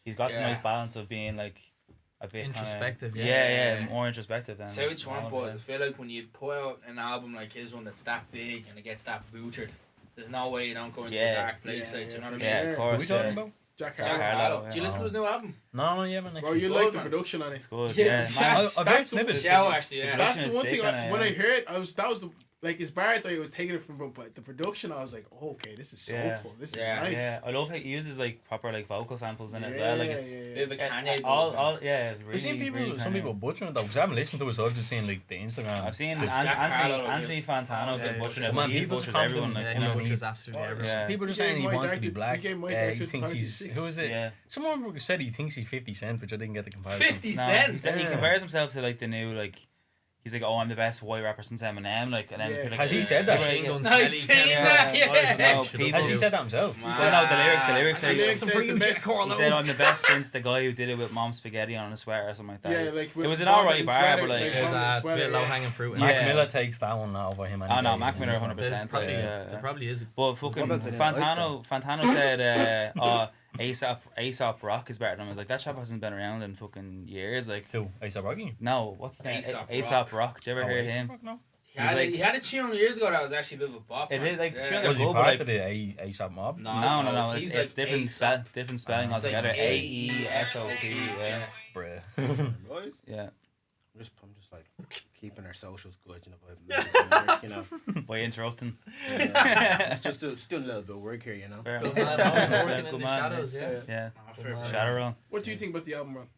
he's got the nice balance of being like a bit introspective. More introspective than. Say which one, boys. I feel like when you put out an album like his one that's that big and it gets that butchered, there's no way you don't go into a dark place. Like, you know what I mean? Yeah, of course. Who are we talking about? Jack Harlow. Do you listen to his new album? No, yeah, man. Bro, you like the production on it? It's good. Yeah, Man, I've heard snippets. Actually, That's the one thing. When I heard, that was the. Like his bars, I was taking it from, but the production, I was like, oh, okay, this is soulful. This is nice. Yeah, I love how he uses like proper like vocal samples in it as well. Like it's bit of a Kanye. Really, I've seen people, really some people butchering it though, because I haven't listened to it, so I've just seen like the Instagram. I've seen Anthony Fantano's like butchering it. Man, He people butchers everyone. Like, you know, butchers absolutely everyone. People are just saying he wants to be black. He thinks he's who is it? Yeah. Someone said he thinks he's 50 Cent, which I didn't get the comparison. 50 No, Cent. he said he compares himself to like the new like. He's like, oh, I'm the best white rapper since Eminem. Like, and then has he said that? I've seen that. Has he said that himself? He said no. The lyrics say. He said I'm the best since the guy who did it with Mom Spaghetti on a sweater or something like that. Yeah, like it was an alright bar, but like it's a bit low hanging fruit. Mac Miller takes that one over him. Oh no, Mac Miller 100%. There probably is. But fucking Fantano said, Aesop Rock is better than him. I was like, that shop hasn't been around in fucking years. Like, who? Aesop Rocky? No, what's the name? Aesop Rock. Did you ever hear him? No. He had a tune years ago that was actually a bit of a bop. It is like was he part of the Aesop mob? No. It's different spelling altogether. AESOP. Yeah. Bruh. Boys. Yeah. I'm just like keeping our socials good, you know, by you know. By interrupting. It's just doing a little bit of work here, you know. Fair. Good man, working in the shadows, Yeah. Shadow. What do you think about the album, Ron?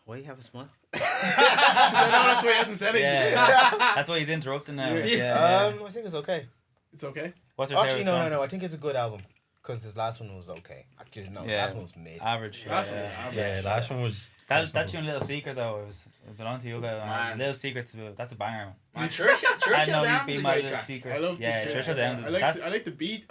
Why you have a smile? That's why he hasn't said it. Yeah. That's why he's interrupting now. I think it's okay. It's okay. What's your favorite song? No. I think it's a good album. Because this last one was okay. Actually, no, last one was mid. Average. Last one was average. Yeah, last one was. That tune Little Secret though it belonged to you guys. Little Secret's that's a banger. Man, Churchill Downs is a great track. Secret. I love Churchill Downs. I like the beat.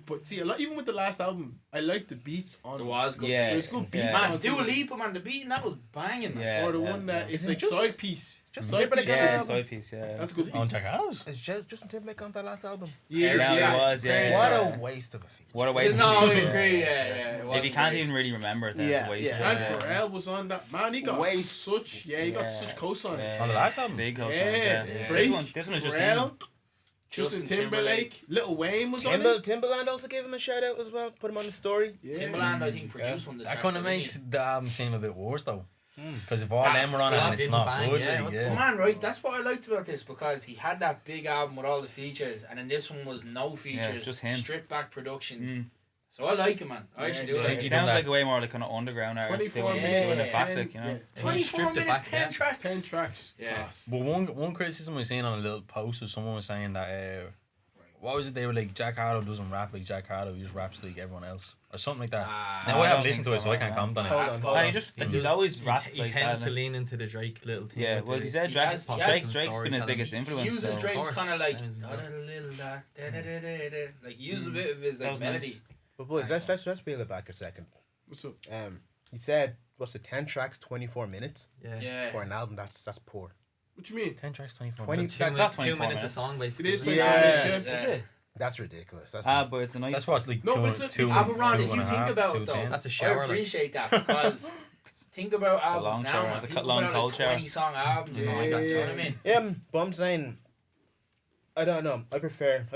But see, even with the last album, I like the beats on. There was good. Yeah, there's good beats man, on. Dua Lipa, man, the beat and that was banging. Yeah, or the one that it's like side piece. Side piece. Yeah. That's a good beat. On Jack Harlow's. Is Justin Timberlake on that last album? Yeah, it was. Yeah. What a waste of a feature. What a waste. No, I agree. Yeah. If you can't even really remember it, then it's a waste. And Pharrell was on that. Man, he got such cosigns. On the last album. Big cosigns. Drake, this one is just Pharrell, Justin Timberlake, Lil Wayne was on it. Timbaland also gave him a shout out as well. Put him on the story. Yeah. Timbaland, I think, produced one of the That tracks. kind of makes the album seem a bit worse though. Because if all them were on it and it's not good, Come on, right? That's what I liked about this, because he had that big album with all the features, and then this one was no features, just him. stripped back production. So I like it, man. I actually do. It sounds like a way more like kind of underground artist doing a tactic, you know. 24 minutes, 10 tracks. 10 tracks. Yeah. But one criticism I was seeing on a little post was someone was saying that what was it? They were like, Jack Harlow doesn't rap like Jack Harlow. He just raps like everyone else, or something like that. Now I haven't listened to it, so I can't comment on it. Hold on. He's always rapped He like tends that. to lean into the Drake little thing. Yeah, well, he said Drake's been his biggest influence. He uses so. Drake's kind of like like he uses a bit of his like melody. Nice. But boys, let's reel it back a second. What's up? He said, what's it, 10 tracks, 24 minutes? Yeah. For an album, that's poor. What you mean? 10 tracks, 24 20, minutes. that's not 2 24 minutes a minutes. song, It basically. is That's ridiculous. That's But it's a nice. That's what, like No, but two, it's two, but Ron, if two you and a think half, about it 2:10. though, That's a I shower. appreciate that, because think about a albums long now, shower. man. It's a People long put out cold like shower. 20-song albums, you know, like that. Do you know what I mean? Yeah, but I'm saying, I don't know. I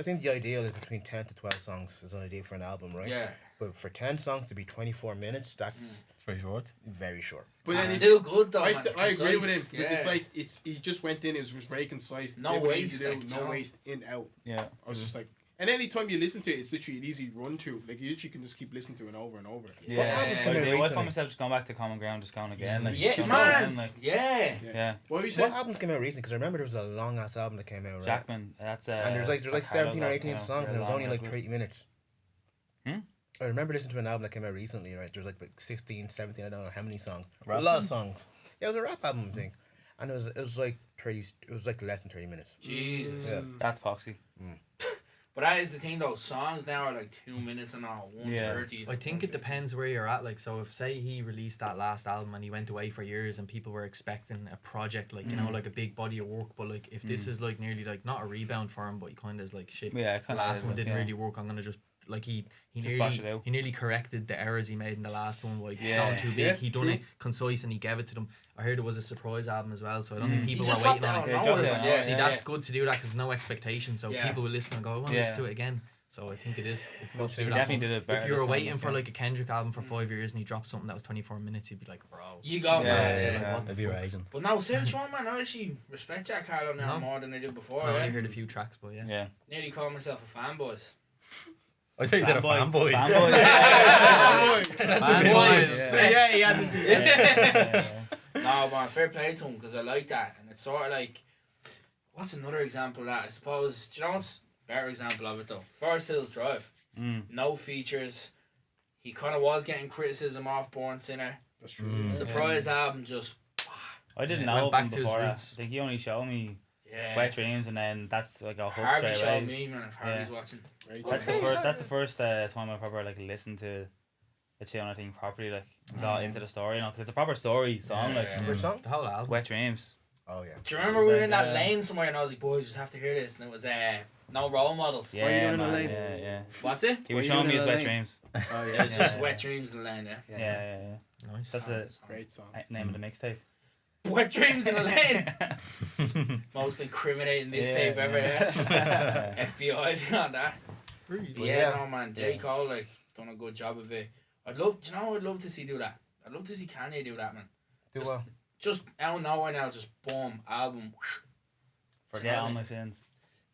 think the ideal is between 10 to 12 songs is an idea for an album, right? Yeah. But for 10 songs to be 24 minutes, that's It's very short. very short. But It's then still good though. I man. It's agree with him concise. because it's like he just went in. It was very concise. No did what he waste, needed to like, do, you no know. waste in out. Yeah. I was just like, and anytime you listen to it, it's literally an easy run to. Like you literally can just keep listening to it over and over. Yeah. albums come out I recently? find myself just going back to Common Ground, just going again. Like, Yeah, just going man. again, like, Yeah. What were you What saying? albums came out recently? Because I remember there was a long ass album that came out, right? Jackman. That's And there's like 17 or 18 songs, and it was only like 30. 30 minutes. Hmm? I remember listening to an album that came out recently, right? There was like 16, 17, I don't know how many songs. Rap A lot of songs. Yeah, it was a rap album, I think. And it was like 30, it was like less than 30 minutes. Jesus. Yeah. That's Foxy. But that is the thing though. Songs now are like 2 minutes and all 1:30. I think it depends where you're at. Like, so if say he released that last album and he went away for years and people were expecting a project, like, you know, like a big body of work, but like if this is like nearly like not a rebound for him, but he kind of is like shit. Yeah, kind of. Last one didn't really work. I'm gonna just like he bash it out. nearly corrected the errors he made in the last one, like going too big. He done it concise and he gave it to them. I heard it was a surprise album as well, so I don't think people were waiting on it. See, that's good to do that because no expectation, so people will listen and go, I want to listen to it again. So I think it's good to do that. Definitely did it better. If you were waiting for like a Kendrick album for 5 years and he dropped something that was 24 minutes, you'd be like, bro. You got Yeah. If you're Asian. But now, say which one, man. I actually respect Jack Harlow now more than I did before. I only heard a few tracks, but Nearly called myself a fanboy. I thought you said a fanboy. Fanboy. that's a boys. Yeah. No, man, fair play to him because I like that, and it's sort of like, what's another example of that? I suppose. Do you know what's a better example of it though? Forest Hills Drive. No features. He kind of was getting criticism off Born Sinner. That's true. Surprise album, just. I didn't know him before that. Like he only showed me Wet Dreams, and then that's like a hook Harvey straight showed away. me, man. If Harvey's watching. That's the first time I've ever like listened to the tune, I think, properly, like got into the story, you know, because it's a proper story song, Which song? the whole album. Wet Dreams. Oh yeah. Do you remember we were in that lane somewhere and I was like, boys, you just have to hear this, and it was No Role Models. Yeah, What are you doing in the man, lane? yeah. What's it? He was What are you showing me doing his in Wet the Dreams. Oh It yeah. was just Wet Dreams in the lane, Yeah. Nice. That's the Great song. name of the mixtape. Wet Dreams in the lane. Most incriminating mixtape ever. FBI beyond that. No man, J. Cole like done a good job of it. I'd love to see do that. I'd love to see Kanye do that, man. Do well. Just out of nowhere now, just boom, album. Forget all my sins.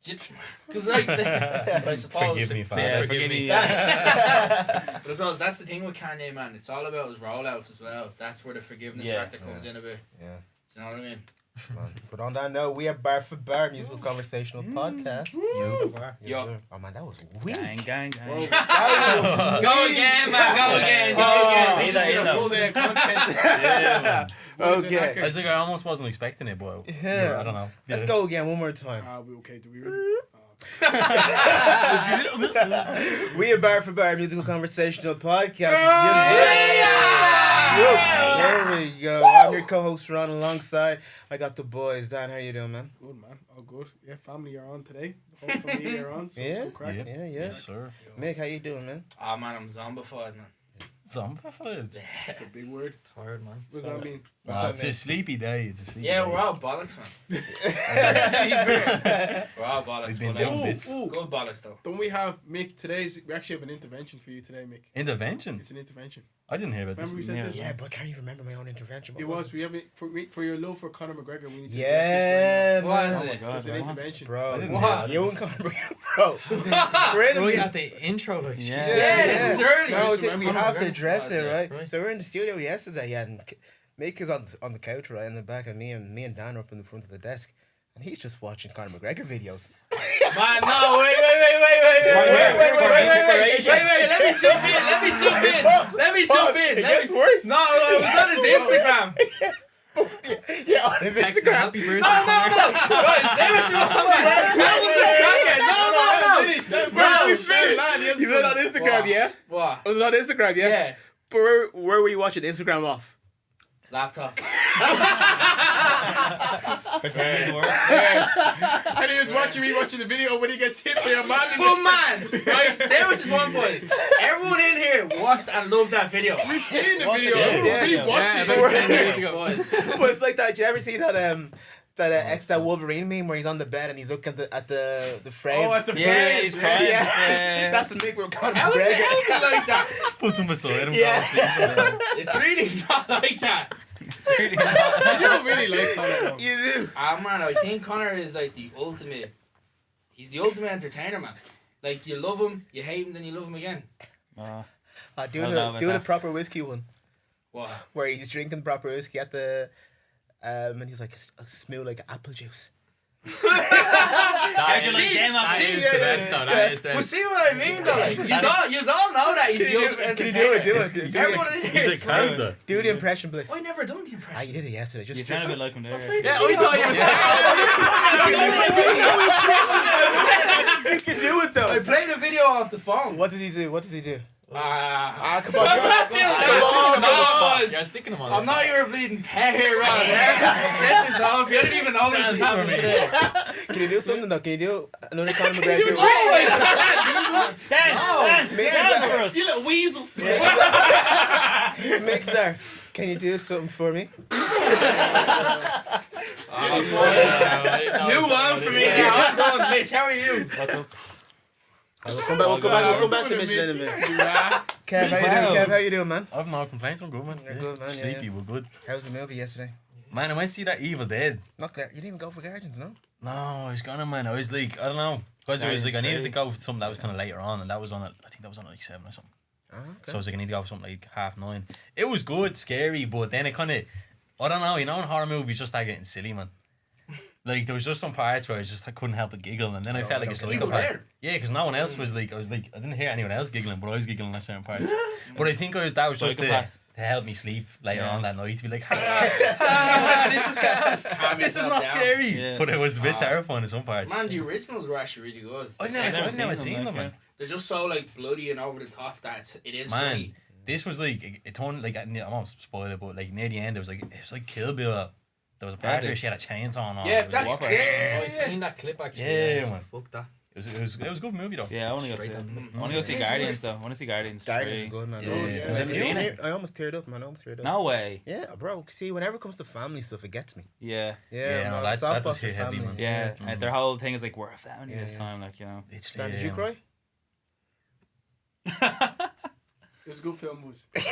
Because like, but I suppose. Forgive me, Father. Yeah, forgive me. But I suppose that's the thing with Kanye, man. It's all about his rollouts as well. That's where the forgiveness factor comes in a bit. Yeah. Do you know what I mean? Man. But on that note, we are Bar for Bar Musical Conversational Podcast. Yo. Oh man, that was weak. Gang. Go again, man. Go again. Just did a full day of content. Okay. I was like, I almost wasn't expecting it, but Yeah. I don't know. Let's go again one more time. I'll be okay. Do we ready? We are Bar for Bar Musical Conversational Podcast. There we go. I'm your co-host Ron. Alongside, I got the boys. Dan, how you doing, man? Good, man. All good. Yeah, family are on today. The whole family are on. So Yeah? it's good crack. Yeah. Yes, sir. Mick, how you doing, man? Oh man, I'm zombified, man. Zombified. That's a big word. Tired, man. What does that mean? Nah, it's a sleepy day. It's a sleepy Yeah, day. we're all bollocks, man. We're all bollocks. We've been but, doing bits. Ooh. good bollocks though. Don't we have Mick today's? We actually have an intervention for you today, Mick. Intervention? It's an intervention. I didn't hear about Remember we this. said this? Yeah, but I can't even remember my own intervention. It was. We have it for your love for Conor McGregor. We need to Yeah, address What this is right it? now. It's an intervention. bro. I didn't What? hear You and Conor, bro. We're in Right the at the intro, like Yeah. this is early. No, I Just think we remember have to McGregor. address it, right? Right. So we're in the studio yesterday, and Mick is on the couch, right, in the back, and me and Dan are up in the front of the desk, and he's just watching Conor McGregor videos. Man, no, wait. Let me jump in. It gets worse. No, it was on his Instagram. Yeah, on his text him Instagram. happy birthday. Guys, say what you want, man. No. He's on Instagram, What? yeah? What? Was it on Instagram, yeah? Yeah. But where were you watching Instagram off? Laptop. Pretend to work. And he was watching the video when he gets hit by a man. But man, right, say what you want, boys. Everyone in here watched and loved that video. We've seen the What video. the- Yeah. We watched Yeah, it. about 10 years ago. Boys. But it's like that. Did you ever see that Wolverine meme where he's on the bed and he's looking at the frame? Oh, at the Yeah, frame. he's crying. Yeah. That's the Mick with Conor How is it McGregor. like that? Put them aside. Yeah. It's really not like that. You don't really like Conor, though. You do. Ah man, I think Conor is like the ultimate. He's the ultimate entertainer, man. Like you love him, you hate him, then you love him again. Do I don't know about the that. proper whiskey one What? where he's drinking proper whiskey at the and he's like smell like apple juice. How'd you like them? That See, is yeah, the best, though. That is the Well, see what I mean, though. Like, you all know that he's Can the you do ultimate it? Can you entertainer. do it? Do it. Everyone in here He's is a character. Do the impression, please. I never done the You impression. did it yesterday. You Just sound a bit like him there. Yeah, I thought you you can do it though. I played a video off the phone. What does he do? Come Come on, on, You're sticking him on. I'm not your bleeding pet here, Ron. Get this off. You didn't even know this was happening today. Can you do something though? Can you do another Conor McGregor? Dance for us. You little weasel. Mixer, can you do something for me? New one for me now. I'm going, Mitch. How are you? What's up? We'll come back to Mitch in a minute. Kev, how you doing, man? I've no complaints. I'm good, man. You're good, man. Sleepy, we're good. How was the movie yesterday? Man, I went to see that Evil Dead. Not clear. You didn't even go for Guardians, no? No, I was gonna, man. I was like, I don't know. Because it was like, I needed to go for something that was kind of later on, and that was on at, I think that was on at like 7 or something. Oh, okay. So I was like, I need to go for something like 9:30. It was good, scary, but then it kind of, I don't know, in horror movies just start getting silly, man. Like, there was just some parts where I couldn't help but giggle, and then I felt like a psychopath. Yeah, because no one else was like, I didn't hear anyone else giggling, but I was giggling at certain parts. But I think that was just to help me sleep later on that night, to be like, this is gas, this is not scary. Yeah. But it was a bit terrifying in some parts. Man, the originals were actually really good. I've never seen them, man. They're just so like bloody and over the top that it is man, funny. This was like, it turned like, I won't spoil it, but like near the end, it was like Kill Bill. There was a part where she had a chainsaw on. Yeah, that's scary. I've seen that clip actually. Yeah, man. Fuck that. It was a good movie though. Yeah, I want to go see it. I want to go see Guardians though. I want to see Guardians. Guardians is good, man. Yeah. Have you seen it? I almost teared up, man. No way. Yeah, bro. See, whenever it comes to family stuff, it gets me. Yeah. Yeah, no, man. that does hit heavy, man. Yeah, and their whole thing is like, we're a family this time, like, you know. Dan, did you cry? It was a good film, was. Did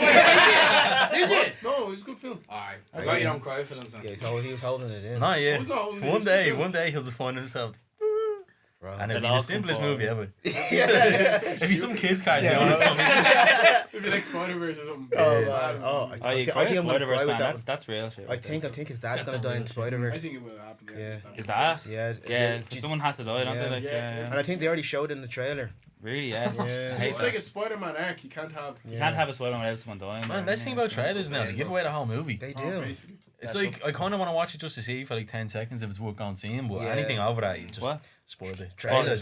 you? No, it was a good film. Alright. I got you don't cry films then. Yeah, he was holding it in. Not yet. One day he'll just find himself. Bro. And it'll be the simplest movie ever. Yeah. It'd be some kids cartoon or something. It'd be like Spider-Verse or something. Oh, man. You cry in Spider-Verse, man. That's real shit. I think his dad's gonna die in Spider-Verse. I think it will happen. Yeah. Is that? Yeah. Someone has to die, don't they? Like, And I think they already showed it in the trailer. Really, yeah. It's like a Spider-Man arc. You can't have a Spider-Man without someone dying. Man, that's the thing about trailers now. They give away the whole movie. They do. Basically. It's like, I kind of want to watch it just to see for like 10 seconds if it's worth going seeing, but anything over that, you just spoil it. Trailers.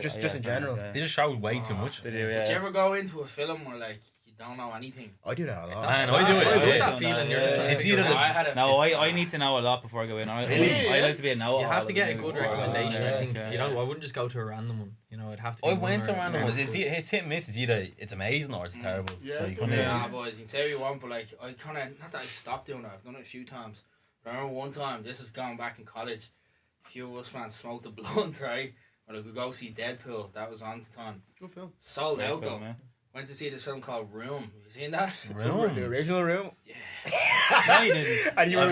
Just in general. They just show way too much. They do, Did you ever go into a film where like you don't know anything? I do that a lot. Man, I do it. I love that feeling. It's either I need to know a lot before I go in. I like to be a know-all. You have to get a good recommendation. yeah, I think okay. I wouldn't just go to a random one. You know, it'd have to. I went to random ones. It's hit and miss. It's either it's amazing or it's terrible. Yeah. So you kind Nah, boys, you can say what you want, but like I kind of not that I stopped doing it. I've done it a few times. But I remember one time. This is going back in college. A few of us man smoked a blunt, right? Or like we go see Deadpool. That was on the time. Good film. Sold out though. Went to see this film called Room. Have you seen that? Room. The original Room. Yeah. No, you didn't. And you were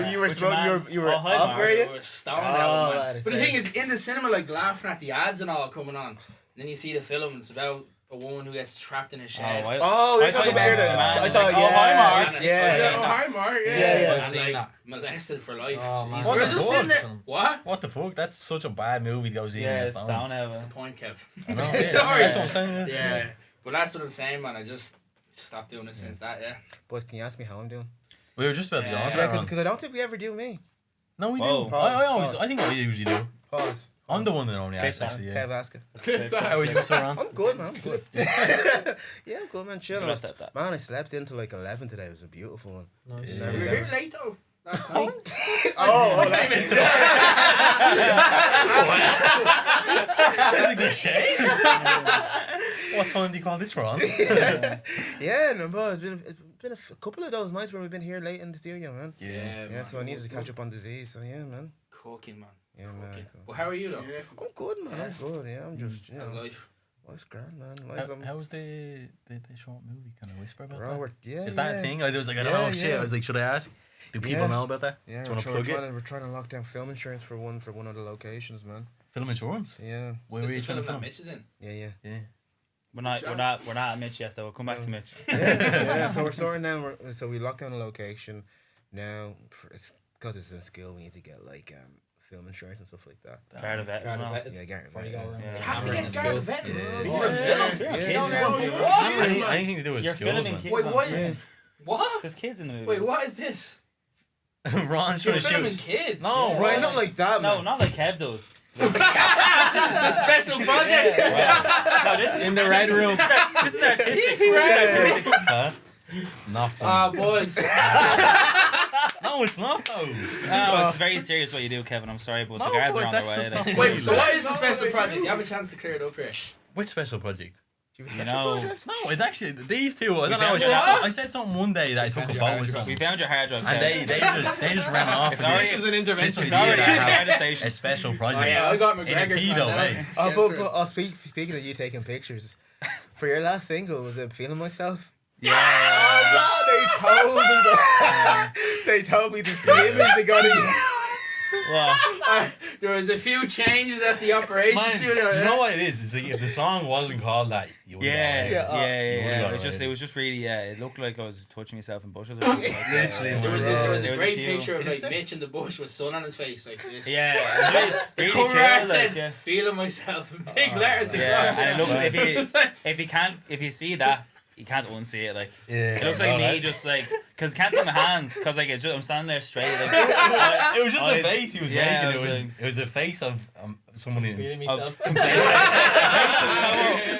off, were you? We were stoned out, man. that is But the sick. thing is, in the cinema, like laughing at the ads and all coming on. And then you see the film and it's about a woman who gets trapped in a shed. You're I talking thought about you it. meant I thought, hi, Mark. yeah. Oh, hi, Mark. Yeah. And I've seen like that. molested for life. Oh, man. We're What just the sitting fuck? there. What? What the fuck? That's such a bad movie to go see. Yeah, in it's Stone. down That's the now. point, Kev. I know, Sorry. That's what I'm saying. Yeah. But that's what I'm saying, man. I just stopped doing it since that, yeah. Boys, can you ask me how I'm doing? We were just about to go on. Yeah, because I don't think we ever do me. No, we do. Whoa. I think I usually do. Pause. I'm the one that only asks, actually. Kev, Yeah. ask it. How are you, Sir Ron? I'm good, man. I'm good. Yeah, I'm good, man. Chill. Good at that. Man, I slept into like 11 today. It was a beautiful one. Nice. Yeah. We were here late, though. Last night. That's like the shade. What time do you call this, Ron? Yeah, no, bro. It's been a couple of those nights where we've been here late in the studio, man. Yeah, Yeah, so I needed to catch up on disease. So yeah, man. Cooking, man. Yeah, man. Cooking. Well, how are you, though? I'm good, man. I'm good. Yeah, I'm just, you How's know, life? life's grand, man. Life, How was the short movie? Can I whisper about bro, that? yeah, Is that yeah. a thing? I was like, I don't Yeah, know, shit. yeah. I was like, should I ask? Do people Yeah. know about that? Yeah, Do you want to we're plug it? trying to lock down film insurance for one of the locations, man. Film insurance? Yeah, Where Is were you this the trying to film that film? Mitch is in? yeah. Yeah. We're not at Mitch yet though. We'll come back to Mitch. Yeah, so we're sorting now. So we locked down a location. Now, it's because it's a skill, we need to get like film insurance and stuff like that. Part of it. Guard you know. vetted. Yeah, Garrett. Before you go around. Yeah. You have to Hammering get the guard skill. vetted. Yeah. For a film. Yeah. Anything to do with You're skills, filming man. kids. Wait, on what film. is What? There's kids in the movie. Wait, what is this? Ron's You're trying to filming shoot. kids. No, Right, not like that, No, man. not like Kev does. The special project. No, this is In the red room. This is artistic. This is artistic. Huh? Not funny. Boys. No, it's not though. No, it's very serious what you do, Kevin. I'm sorry, but the guards are on their way. Like. Wait, so what is the special project? You have a chance to clear it up here. Which special project? You know, No, it actually these two. I don't know. I said something one day that I took a photo with something, we found your hard drive. and they just ran off. It's already, This is an intervention. it's already idea a conversation. a special project. Oh yeah, I got In McGregor. a pedo way. Speaking of you taking pictures, for your last single, was it Feeling Myself? Yeah. Oh, no, they told me the image they got in. Well, There was a few changes at the operation Man, studio. you know what it is? It's like if the song wasn't called that, you would yeah. It was just really, it looked like I was touching myself in bushes or something. Like Literally, that. There was There a was great few. picture of like Mitch in the bush with sun on his face like this. Yeah, it was really cool. Cover art Like, said, yeah. feeling myself in big letters. Yeah, across and it looks it. if you see that, you can't unsee it. Like Yeah, it looks like me, just like because can't see my hands because like it's just, I'm standing there straight. Like, it was just I- a face he was yeah, making. I was It was a face of someone in. Feeling myself.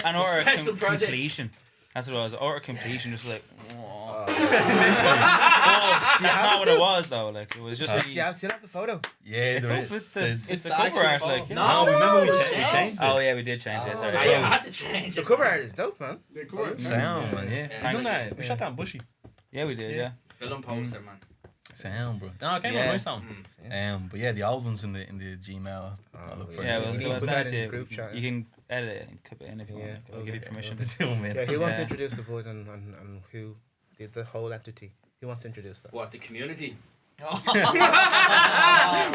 an order Special project. completion. That's what it was. Order completion, just like. Oh. Do you That's have not it what it still? was though. Like it was just. Do you still have the photo? Yeah, It's there up. is. It's the It's the the cover actual art. photo. Like No, No, remember we it's changed it. Oh yeah, we did change it. Sorry. I had to change The it. cover art is dope, man. They're cool. Sound, man, yeah. Yeah, We done thanks. that. We shot that in Bushy. Yeah, we did. Yeah. Film poster, man. Sound, bro. No, it came out Yeah. nice sound. But yeah, the old one's in the Gmail. I'll look for Yeah, it. well, We so need I to put sent that it in to the you. group chat. You can edit it and clip it in if you Yeah, want. I'll give you okay. permission. Zoom in. Yeah, who wants to Yeah. introduce the boys and who did the whole entity? Who wants to introduce that? What, the community? Oh.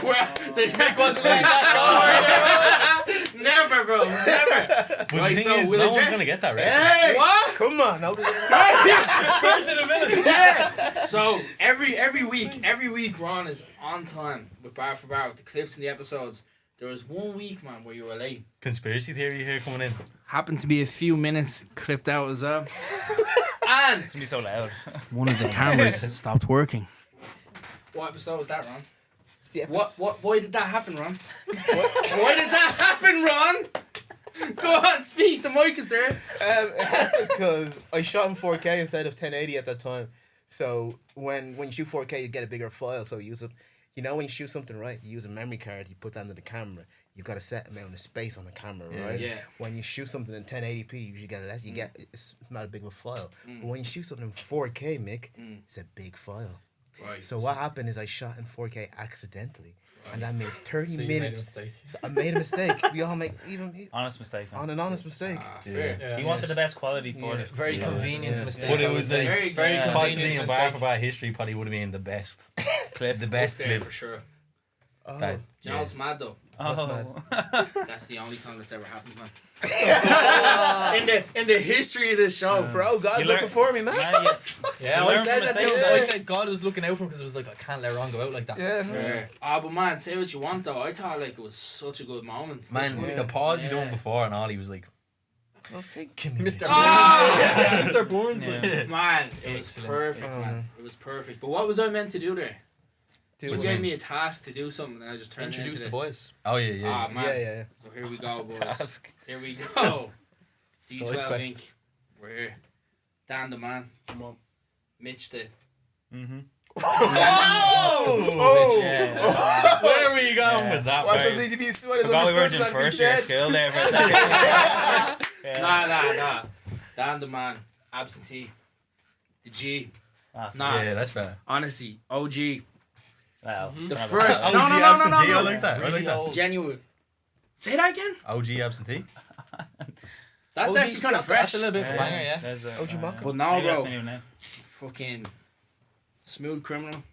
Well, the check wasn't like that. Don't worry. Never, bro. Never. But Right, the so thing is, we'll no one's address- gonna get that right. Hey! What? Come on, no. Yeah. So every week Ron is on time with bar for bar with the clips and the episodes. There was 1 week, man, where you were late. Conspiracy theory here coming in. Happened to be a few minutes clipped out as well. And It's gonna be so loud. one of the cameras stopped working. What episode was that, Ron? Why did that happen, Ron? Why did that happen, Ron? Go on, speak. The mic is there. It happened because I shot in 4K instead of 1080 at that time. So when you shoot 4K, you get a bigger file. So you use it. You know, when you shoot something right, you use a memory card. You put that into the camera. You've got a set amount of space on the camera, right? Yeah. When you shoot something in 1080p, you usually get less. You get it's not a big of a file. But when you shoot something in 4K, Mick, it's a big file. Right. So what happened is I shot in 4K accidentally, and that means 30 So you made a minutes. mistake. So I made a mistake. We all make Honest mistake. Man. on an honest mistake. Fair. Yeah. He wanted the best quality for it. Very convenient Yeah. mistake. But it I would was say. like Very, very yeah. possibly convenient in bar mistake. for bar history probably would have been the best clip, the Up best there clip. for sure. Oh. That, You know what's mad though? Oh. That's the only time that's ever happened, man. in the history of this show, Bro, God's You learn- looking for me, man. Man, Yeah, You I learn said from that. mistakes, I man. said God was looking out for him because it was like I can't let Ron go out like that. Yeah. Fair. Ah, but man, say what you want though. I thought like it was such a good moment. man, Yeah. the pause he Yeah. done before and all, he was like, I was thinking, Mr. Burns. Ah! Mr. Burns. Yeah. Man, it was Excellent. perfect, man. It was perfect. But what was I meant to do there? You What do you gave mean? me a task to do something, and I just turned Introduce it the into boys. oh yeah, yeah. Ah, man. Yeah. So here we go, boys. Task. Here we go. Side D12 quest. Inc. We're here. Dan the man. Come on. Mitch the. Mm-hmm. Oh! Yeah. Where were you going Yeah. with that? What man? does need to be? What is Forgot we weren't in understood that first be year said? school there for a second. Yeah. Nah. Dan the man. Absentee. The G. That's Nah. Yeah, that's fair. Honestly, OG. Well, The whatever. first. OG No. absentee, I like that. I Really like that. old. Genuine. Say that again. OG absentee. That's OG actually kind of flop, fresh. That's a little bit of a banger, yeah. There's a- OG Maka. But now, maybe that's bro, my new name. fucking smooth criminal.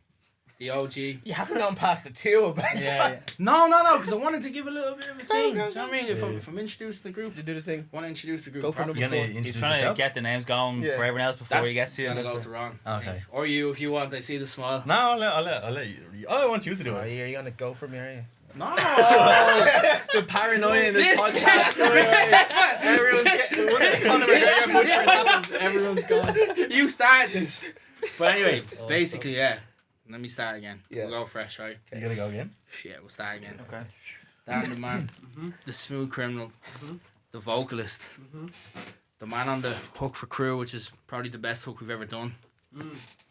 The OG. You haven't gone past the two, man. Yeah. No, because I wanted to give a little bit of a thing. Do you know what I mean? If I'm introducing the group, You do the thing. want to introduce the group. Go for properly. You gonna Before. He's introduce trying yourself? to get the names going Yeah. for everyone else before he gets to you. gonna That's go it. to Ron. Okay. Or you, if you want. I see the smile. No, I'll let you. I want you to do Oh, it. you're gonna go for me, are you? No. The paranoia in this This- podcast. Everyone's getting. Once this Conor McGregor butcher happens, everyone's gone. You start this. But anyway, basically, yeah. Let me start again. Yeah. We'll go fresh, right? You gotta go again. Yeah, we'll start again. Okay. Dan the man, the smooth criminal, the vocalist, the man on the hook for crew, which is probably the best hook we've ever done.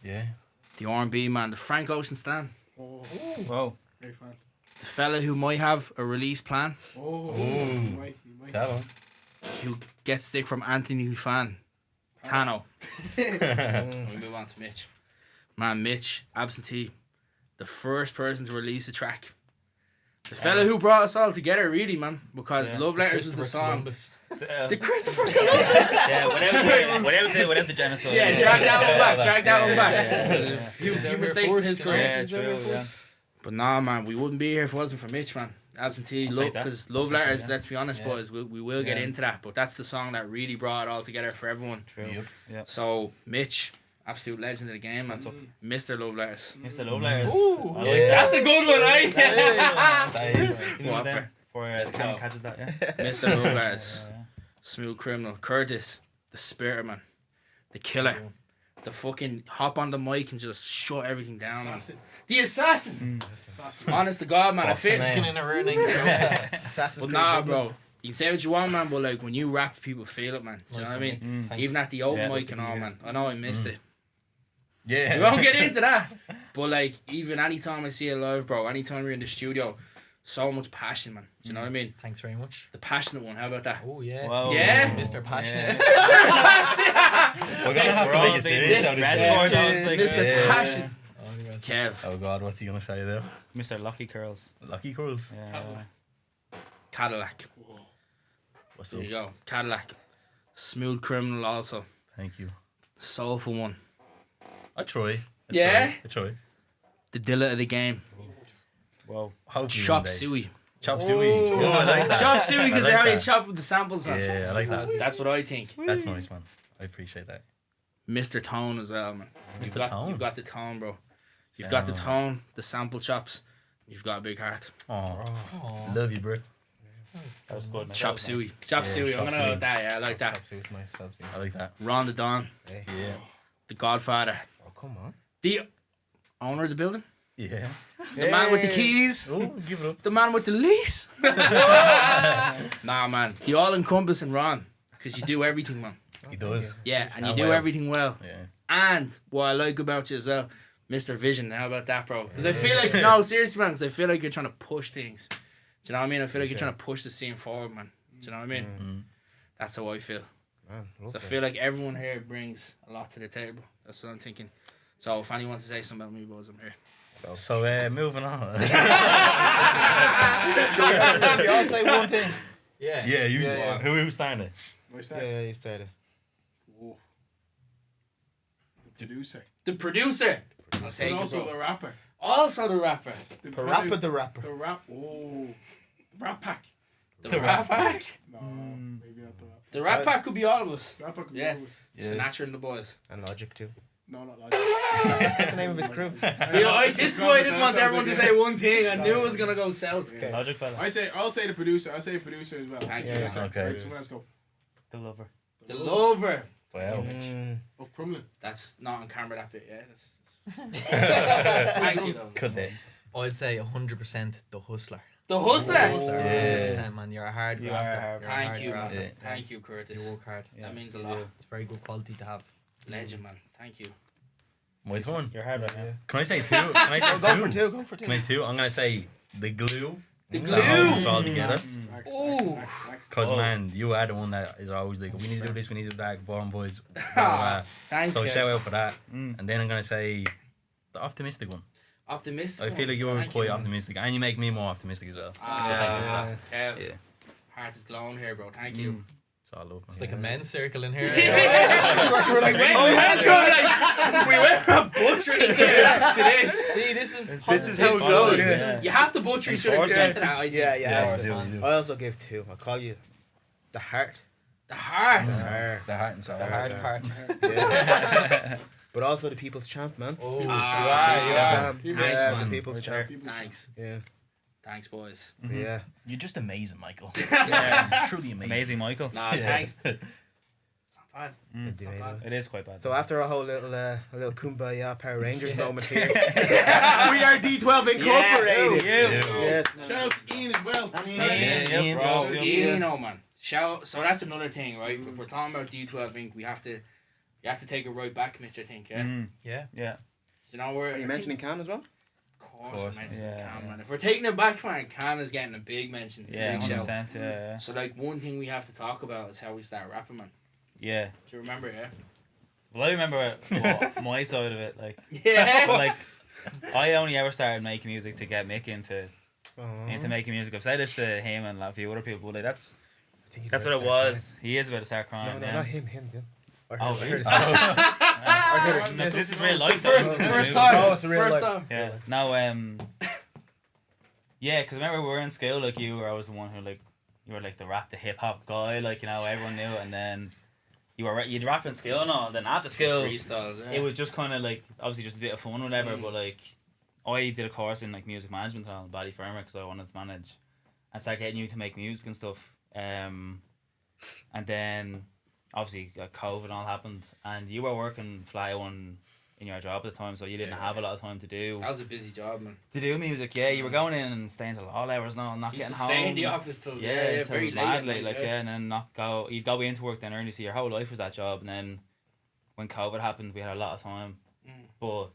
Yeah. The R&B man, the Frank Ocean stan. Oh, Whoa. very fan. The fella who might have a release plan. Oh, Ooh. you might. Tell him. Who gets stick from Anthony Fan. Tano. We move on to Mitch. Man, Mitch, absentee. The first person to release a track. The fella who brought us all together, really, man. Because Love Letters was the song. The Christopher Columbus. Yeah, without the genocide. Yeah, drag that one back. Drag that one back. Yeah. Few mistakes in his career. Yeah, true, yeah. But nah, man, we wouldn't be here if it wasn't for Mitch, man. Absentee, I'll love, take that. because Love Letters, yeah. let's be honest, boys, we will get Yeah. into that. But that's the song that really brought it all together for everyone. True. Yep. Yeah. So, Mitch, absolute legend of the game, man. Mr. Love Letters. Mr. Loveless. Ooh, I like Yeah. that's a good one, right? That is. You know What, them? For Let's Sam go. catches that, yeah. Mr. Love Letters. Yeah. Smooth Criminal. Curtis, the Spirit Man. The Killer. The fucking hop on the mic and just shut everything down, man. Assassin. The Assassin. Assassin. Honest to God, man. I Boxing feel. man. in a running Assassin's But Creed nah, Dublin. bro. You can say what you want, man, but like when you rap, people feel it, man. Do you know what I mean? Even at the open Yeah. mic and all, man. I know I missed it. Yeah. We won't get into that. But like, even anytime I see it live, bro, anytime we're in the studio, so much passion, man. Do you know what I mean? Thanks very much. The passionate one. How about that? Oh yeah. Whoa. Yeah. Mr. Passionate. We're gonna have We're to all make a thinking series out of this. Reservoir guy. Dogs, like, Mr. Yeah. Passion. Kev. Oh God, what's he gonna say there? Mr. Lucky Curls. Lucky Curls. Yeah. Cadillac. What's There up? you go. Cadillac. Smooth Criminal also. Thank you. Soulful one. I try. Yeah? I try. The Dilla of the game. Whoa. Hopefully Chop one day. Suey. Chop Suey. Oh, I like that. Chop Suey because I they like already that. chop with the samples, man. Yeah, I like that. That's what I think. That's nice, man. I appreciate that. Mr. Tone as well, man. Mr. Tone? You've got the tone, bro. You've got the Yeah. tone, the sample chops. You've got a big heart. Oh, love you, bro. That was good, man. Chop That was Suey. nice. Chop Yeah, Suey. I'm Chop gonna go Suey. with that. Yeah, I like that. It's nice. Subs, I like that. Ron the Don. Yeah. The Godfather. Oh, come on. The owner of the building. Yeah. The man with the keys. Oh, give it up. The man with the lease. Nah, man. The all-encompassing Ron. Because you do everything, man. He does. Yeah, and you Oh, do well. everything well. Yeah. And what I like about you as well, Mr. Vision. How about that, bro? Because I feel like, no, seriously, man, because I feel like you're trying to push things. Do you know what I mean? I feel like you're trying to push the scene forward, man. Do you know what I mean? Mm. That's how I feel. Man, So I feel like everyone here brings a lot to the table. That's what I'm thinking. So if anyone wants to say something about me, boys, I'm here. So, moving on. we all say one thing. Yeah. yeah, you. Yeah. Who started it? What's Yeah, that? yeah, you started. Whoa. The producer. The producer. I'll And take it, also bro. the rapper. Also the rapper. The Parappa the rapper. The rap. Oh. The rap pack. The rap pack. No, maybe not the rap. The rap pack could be all of us. The rap pack could be Yeah. always- Sinatra and the boys. And Logic too. No, not like That's the name of his crew. See, this is why I didn't want everyone to say one thing. I knew it was gonna go south. Okay. Logic fella. I'll say the producer. I'll say producer as well. Thank you. Producer. Okay. Right, someone else go. The lover. The lover. Well, Of Crumlin. That's not on camera, that bit, yeah. Thank you, though. could they? I'd say 100% the hustler. The hustler. Yeah. 100%, man. You're a hard You grafter. are hard. You're a Thank hard you, grafter. man. Thank you, Curtis. You work hard. That means a lot. It's very good quality to have. Legend, man. Thank you. My turn. You're hard right now. Can I say two? Can I say Oh, go for two. Go for two. Can I two? I'm gonna say the glue. The That holds us glue. all together. Max, Ooh. Max. Cause Oh. man, you are the one that is always like, we need to do this, we need to do that, born boys. Thanks, So Kev. shout out for that. Mm. And then I'm gonna say the optimistic one. Optimistic. I feel like you're Thank quite you. optimistic, and you make me more optimistic as well. Ah, Kev. Yeah. Heart is glowing here, bro. Thank you. It's all love. It's like a men's circle in here. We're like, we went from butchering each other to this. See, this is This is how it goes. Yeah. You have to butcher each other to get to that idea. Yeah. Yeah, you do. I also give two. I call you the heart. The heart. The heart. The heart and soul. the hard part. Yeah. But also the people's champ, man. Oh, Ah, yeah. Champ. People's Yeah, champ. the people's Right champ. People's Thanks. Yeah. Thanks, boys. Yeah. You're just amazing, Michael. Yeah. Truly amazing. Amazing, Michael. Nah, Yeah. thanks. It's not bad. It'd be amazing. It is quite bad. So after a whole little Kumbaya Power Rangers moment here, we are D12 Incorporated. Yeah. Yes. Shout out to Ian as well. Yeah, Ian, bro. Bro, you know, man. So that's another thing, right? If we're talking about D12 Inc., you have to take it right back, Mitch, I think, yeah? Mm. Yeah. Yeah. You know where? Are you mentioning Cam as well? Of course, we're mentioning Cam, man. If we're taking it back, man, Cam is getting a big mention. Yeah, big 100%. Yeah. So like one thing we have to talk about is how we start rapping, man. Yeah. Do you remember? Yeah. Well, I remember my side of it, like. Yeah. But, like, I only ever started making music to get Mick into making music. I've said this to him and a few other people, but like, that's what it was. Crying. He is about to start crying. No, not him. I heard it. This is real life. First time. Oh, it's a real life. Time. Yeah. No. Yeah, because remember we were in school, like you were always the one who like you were like the hip hop guy, like everyone knew it, and then you'd rap in school and all. Then after school, freestyles. Yeah. It was just kind of like obviously just a bit of fun, whatever. But like I did a course in like music management on Ballyfermot because I wanted to manage and start getting you to make music and stuff. And then obviously like COVID and all happened, and you were working fly on in your job at the time, so you didn't have a lot of time to do. That was a busy job, man. To do music, yeah. You were going in and staying till all hours now, not getting home. Stay in the office till very late, and then not go. You'd go into work then early, so your whole life was that job. And then when COVID happened, we had a lot of time. But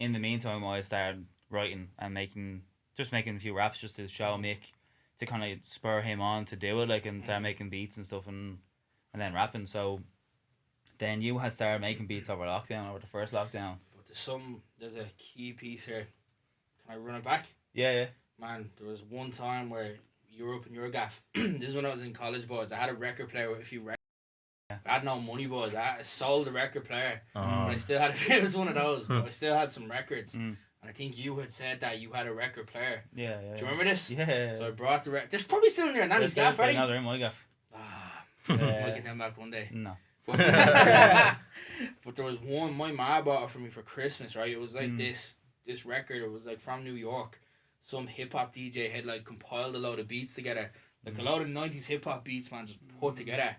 in the meantime, I started writing and making a few raps just to show Mick, to kind of spur him on to do it, like, and start making beats and stuff, and then rapping. So then you had started making beats over the first lockdown. But there's a key piece here. Can I run it back? Yeah. Man, there was one time where you were up in your gaff. This is when I was in college, boys. I had a record player with a few records. I had no money, boys. I sold the record player. But I still had it was one of those, but I still had some records. And I think you had said that you had a record player. Yeah. Do you remember this? Yeah. So I brought the record. There's probably still in your nanny's gaff, right? No, they're in my gaff. Might get them back one day. No. But there was one, my ma bought it for me for Christmas, right? It was like this record, it was like from New York. Some hip hop DJ had like compiled a load of beats together. Like a load of 90s hip hop beats, man, just put together.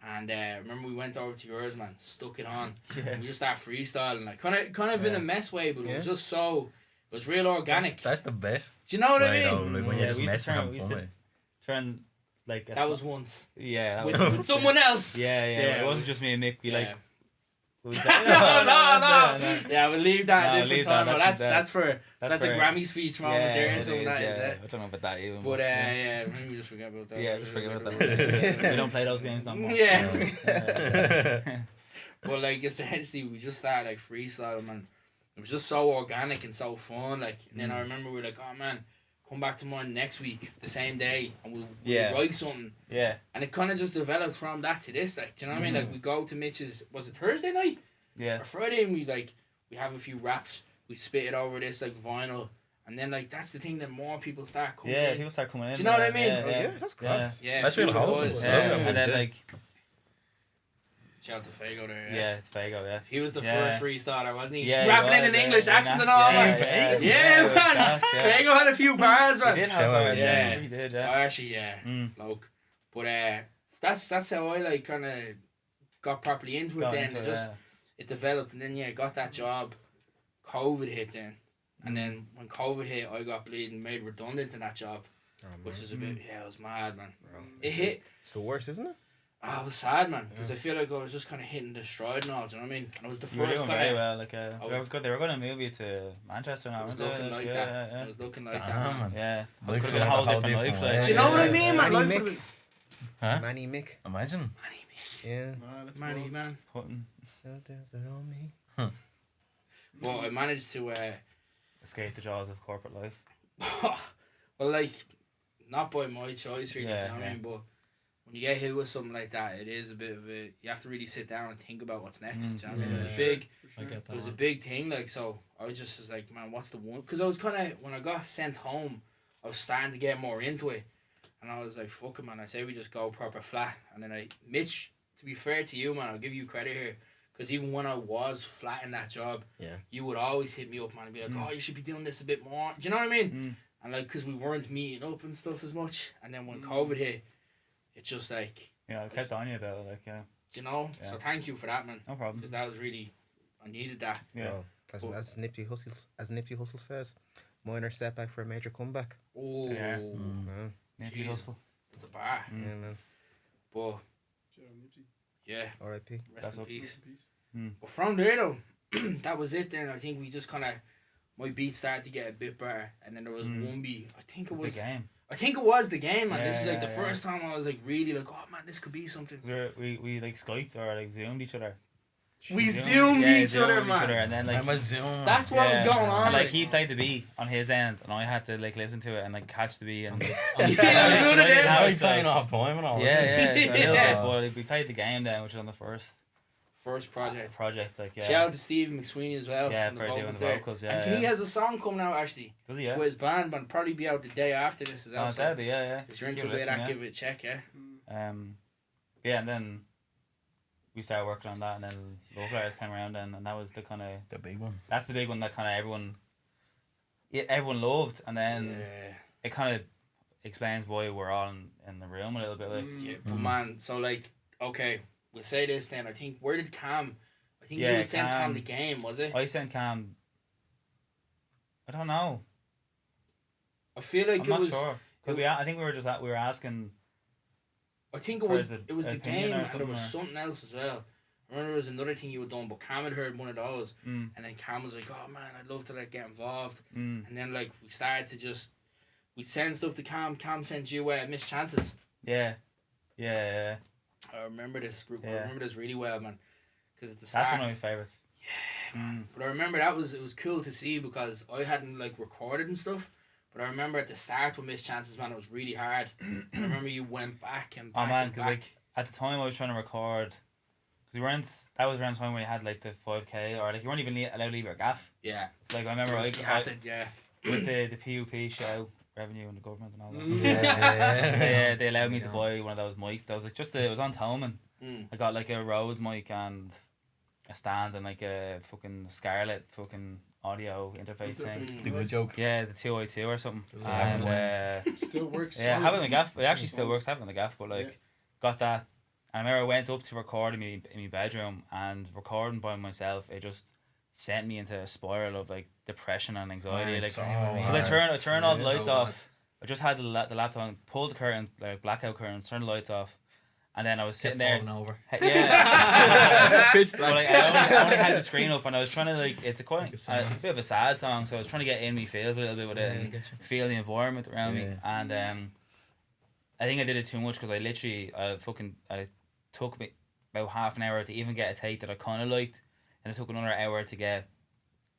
And remember we went over to yours, man, stuck it on. And we just started freestyling, like kind of in a mess way, but it was just it was real organic. That's the best. Do you know what I mean? Like when you just mess and have fun with it. Turn like that was once. Yeah. With someone else. Yeah. It wasn't just me and Mick. Be like. No. Yeah, we'll leave that a different time. That's a Grammy speech moment there. So that is it. I don't know about that even. But maybe we just forget about that. Yeah, just forget about that. We don't play those games no more. Yeah. But like essentially, we just started like freestyling, man. It was just so organic and so fun. Like, and then I remember we were like, oh man, come back tomorrow next week, the same day, and we'll write something. Yeah. And it kind of just developed from that to this. Like, do you know what I mean? Like, we go to Mitch's, was it Thursday night? Yeah. Or Friday, and we have a few raps, we spit it over this like vinyl, and then like that's the thing that more people start coming in. Yeah, people start coming in. Do you know what I mean? Yeah, that's class. Yeah, that's really wholesome. And then like. Shout out to Fago there. Yeah, it's Fago. Yeah. He was the first freestyler, wasn't he? Yeah, rapping in an English accent and all. Yeah, man. Fago had a few bars, man. He did have bars. Yeah, he did. Yeah. Actually, bloke. But that's how I like kind of got properly into it. Then it developed, and then got that job. COVID hit then, and then when COVID hit, I got made redundant in that job, which was a bit it was mad, man. It hit. It's the worst, isn't it? I was sad, man, because I feel like I was just kind of hitting the stride and all. Do you know what I mean? And it was the first kind very well. Like they were going to move you to Manchester now. I was looking like that. I was looking like that, man. Yeah, could have been a whole different life. Do you know what I mean, man? Manny Mick. Huh? Manny Mick. Imagine. Manny Mick. Yeah. Manny, man. Putting. Well, I managed to escape the jaws of corporate life. Well, like, not by my choice, really. Do you know what I mean? But when you get hit with something like that, it is a bit of a. You have to really sit down and think about what's next. Do you know what I mean? It was a big thing. Like, so I was like, man, what's the one? Because I was kind of when I got sent home, I was starting to get more into it, and I was like, fuck it, man. I say we just go proper flat, and then Mitch. To be fair to you, man, I'll give you credit here. Because even when I was flat in that job, you would always hit me up, man, and be like, oh, you should be doing this a bit more. Do you know what I mean? And like, because we weren't meeting up and stuff as much. And then when COVID hit, it's just like... Yeah, I kept on you about it, like, Do you know? Yeah. So thank you for that, man. No problem. Because that was really... I needed that. Yeah. Well, as Nipsey Hussle says, minor setback for a major comeback. Oh. Yeah. Nipsey Hussle. That's a bar. Yeah, man. But... Yeah. R.I.P. Rest in peace. But from there, though, that was it. Then I think we just kind of my beat started to get a bit better, and then there was one beat. I think it was the game. I think it was the game, man. Yeah, this is like yeah, the first time I was like really like, oh man, this could be something. We like Skyped or like Zoomed each other. We zoomed each other, man. And then like Zoom. That's what was going on. And like he played the beat on his end, and I had to like listen to it and like catch the beat and. Now he's playing off time and all. Yeah. But like, we played the game then, which was on the first project, like Shout out to Steve McSweeney as well. Yeah, for doing the vocals. Yeah, and he has a song coming out actually. Does he? Yeah. With his band, but probably be out the day after this as well. Oh, so yeah. If you're into that, give it a check, yeah. Yeah, and then we started working on that, and then Lowriders came around, and that was the kind of the big one. That's the big one that kind of everyone loved, and then it kind of explains why we're all in the room a little bit. Like. Yeah, but man, so like, okay, we'll say this then. I think where did Cam? I think you would send Cam the game, was it? I sent Cam. I don't know. I feel like I'm not sure because I think we were asking. I think it was the game and there was something else as well. I remember there was another thing you had done, but Cam had heard one of those, and then Cam was like, "Oh man, I'd love to like get involved." And then like we started to we'd send stuff to Cam. Cam sent you missed chances. Yeah. I remember this group. Yeah. I remember this really well, man. Because at the start, that's one of my favorites. Yeah, man. But I remember it was cool to see because I hadn't like recorded and stuff. But I remember at the start with Missed Chances, man, it was really hard. I remember you went back and back. Oh man, because like at the time I was trying to record, because that was around the time where you had like the 5K or like you weren't even allowed to leave your gaff. Yeah. Like I remember with the PUP shout revenue and the government and all that. They allowed me to buy one of those mics. That was like it was on Toman. I got like a Rhodes mic and a stand and like a fucking Scarlett fucking audio interface thing. The good joke. Yeah, the 2i2 or something. And still works. Yeah, having the gaff. It actually still works having the gaff, but like got that. And I remember I went up to record in my bedroom, and recording by myself, it just sent me into a spiral of like depression and anxiety. Like, because I turned all the lights off. I just had the laptop on, pulled the curtain, like blackout curtains, turned the lights off. And then I was sitting there. Over. Yeah. Pitch black. But like, I only had the screen up, and I was trying to like. It's a bit of a sad song, so I was trying to get in me feels a little bit with it and feel the environment around me. And I think I did it too much because I literally I took me about half an hour to even get a take that I kind of liked, and it took another hour to get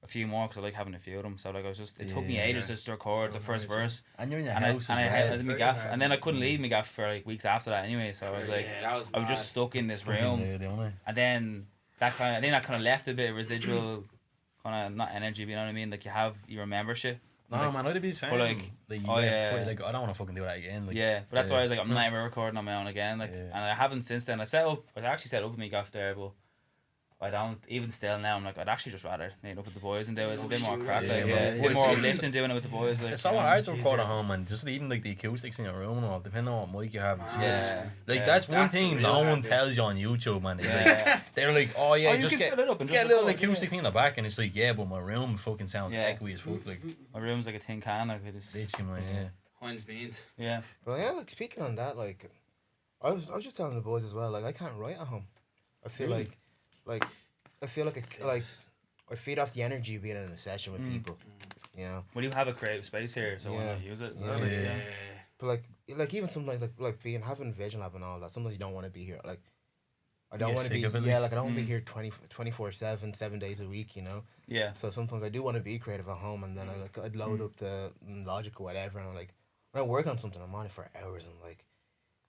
a few more because I like having a few of them. So like it took me ages just to record the first verse. And you're in your house. I was in my gaff, and then I couldn't leave my gaff for like weeks after that anyway. So I was like, I was just stuck in this room. And then that kind of left a bit of residual, kind of not energy, but you know what I mean. Like you remember shit. No, man, I'd be the same. But like I don't want to fucking do that again. Like, but that's why I was like, I'm never recording on my own again. Like, and I haven't since then. I actually set up with my gaff there, but I don't, even still now, I'm like, I'd actually just rather meet up with the boys and do it. It's a bit more crap, like, a bit more uplifting doing it with the boys. Like, it's so hard to record at home, and just even like the acoustics in your room and all, depending on what mic you have. That's one thing no one tells you on YouTube, man. They're like, just get a little acoustic thing in the back, and it's like, but my room fucking sounds echoey as fuck. Like, my room's like a tin can, like this. Heinz beans. Yeah. Well, yeah, like speaking on that, like, I was just telling the boys as well, like, I can't write at home. I feel like I feel like it's like I feed off the energy being in a session with people, you know. Well, you have a creative space here, so why not use it? But like even something like having Vision Lab and all that. Sometimes you don't want to be here. Like I don't want to be. Like I don't want to be here 24/7, 7 days a week. You know. Yeah. So sometimes I do want to be creative at home, and then I'd load up the Logic or whatever, and I'm like when I work on something, I'm on it for hours. I'm like,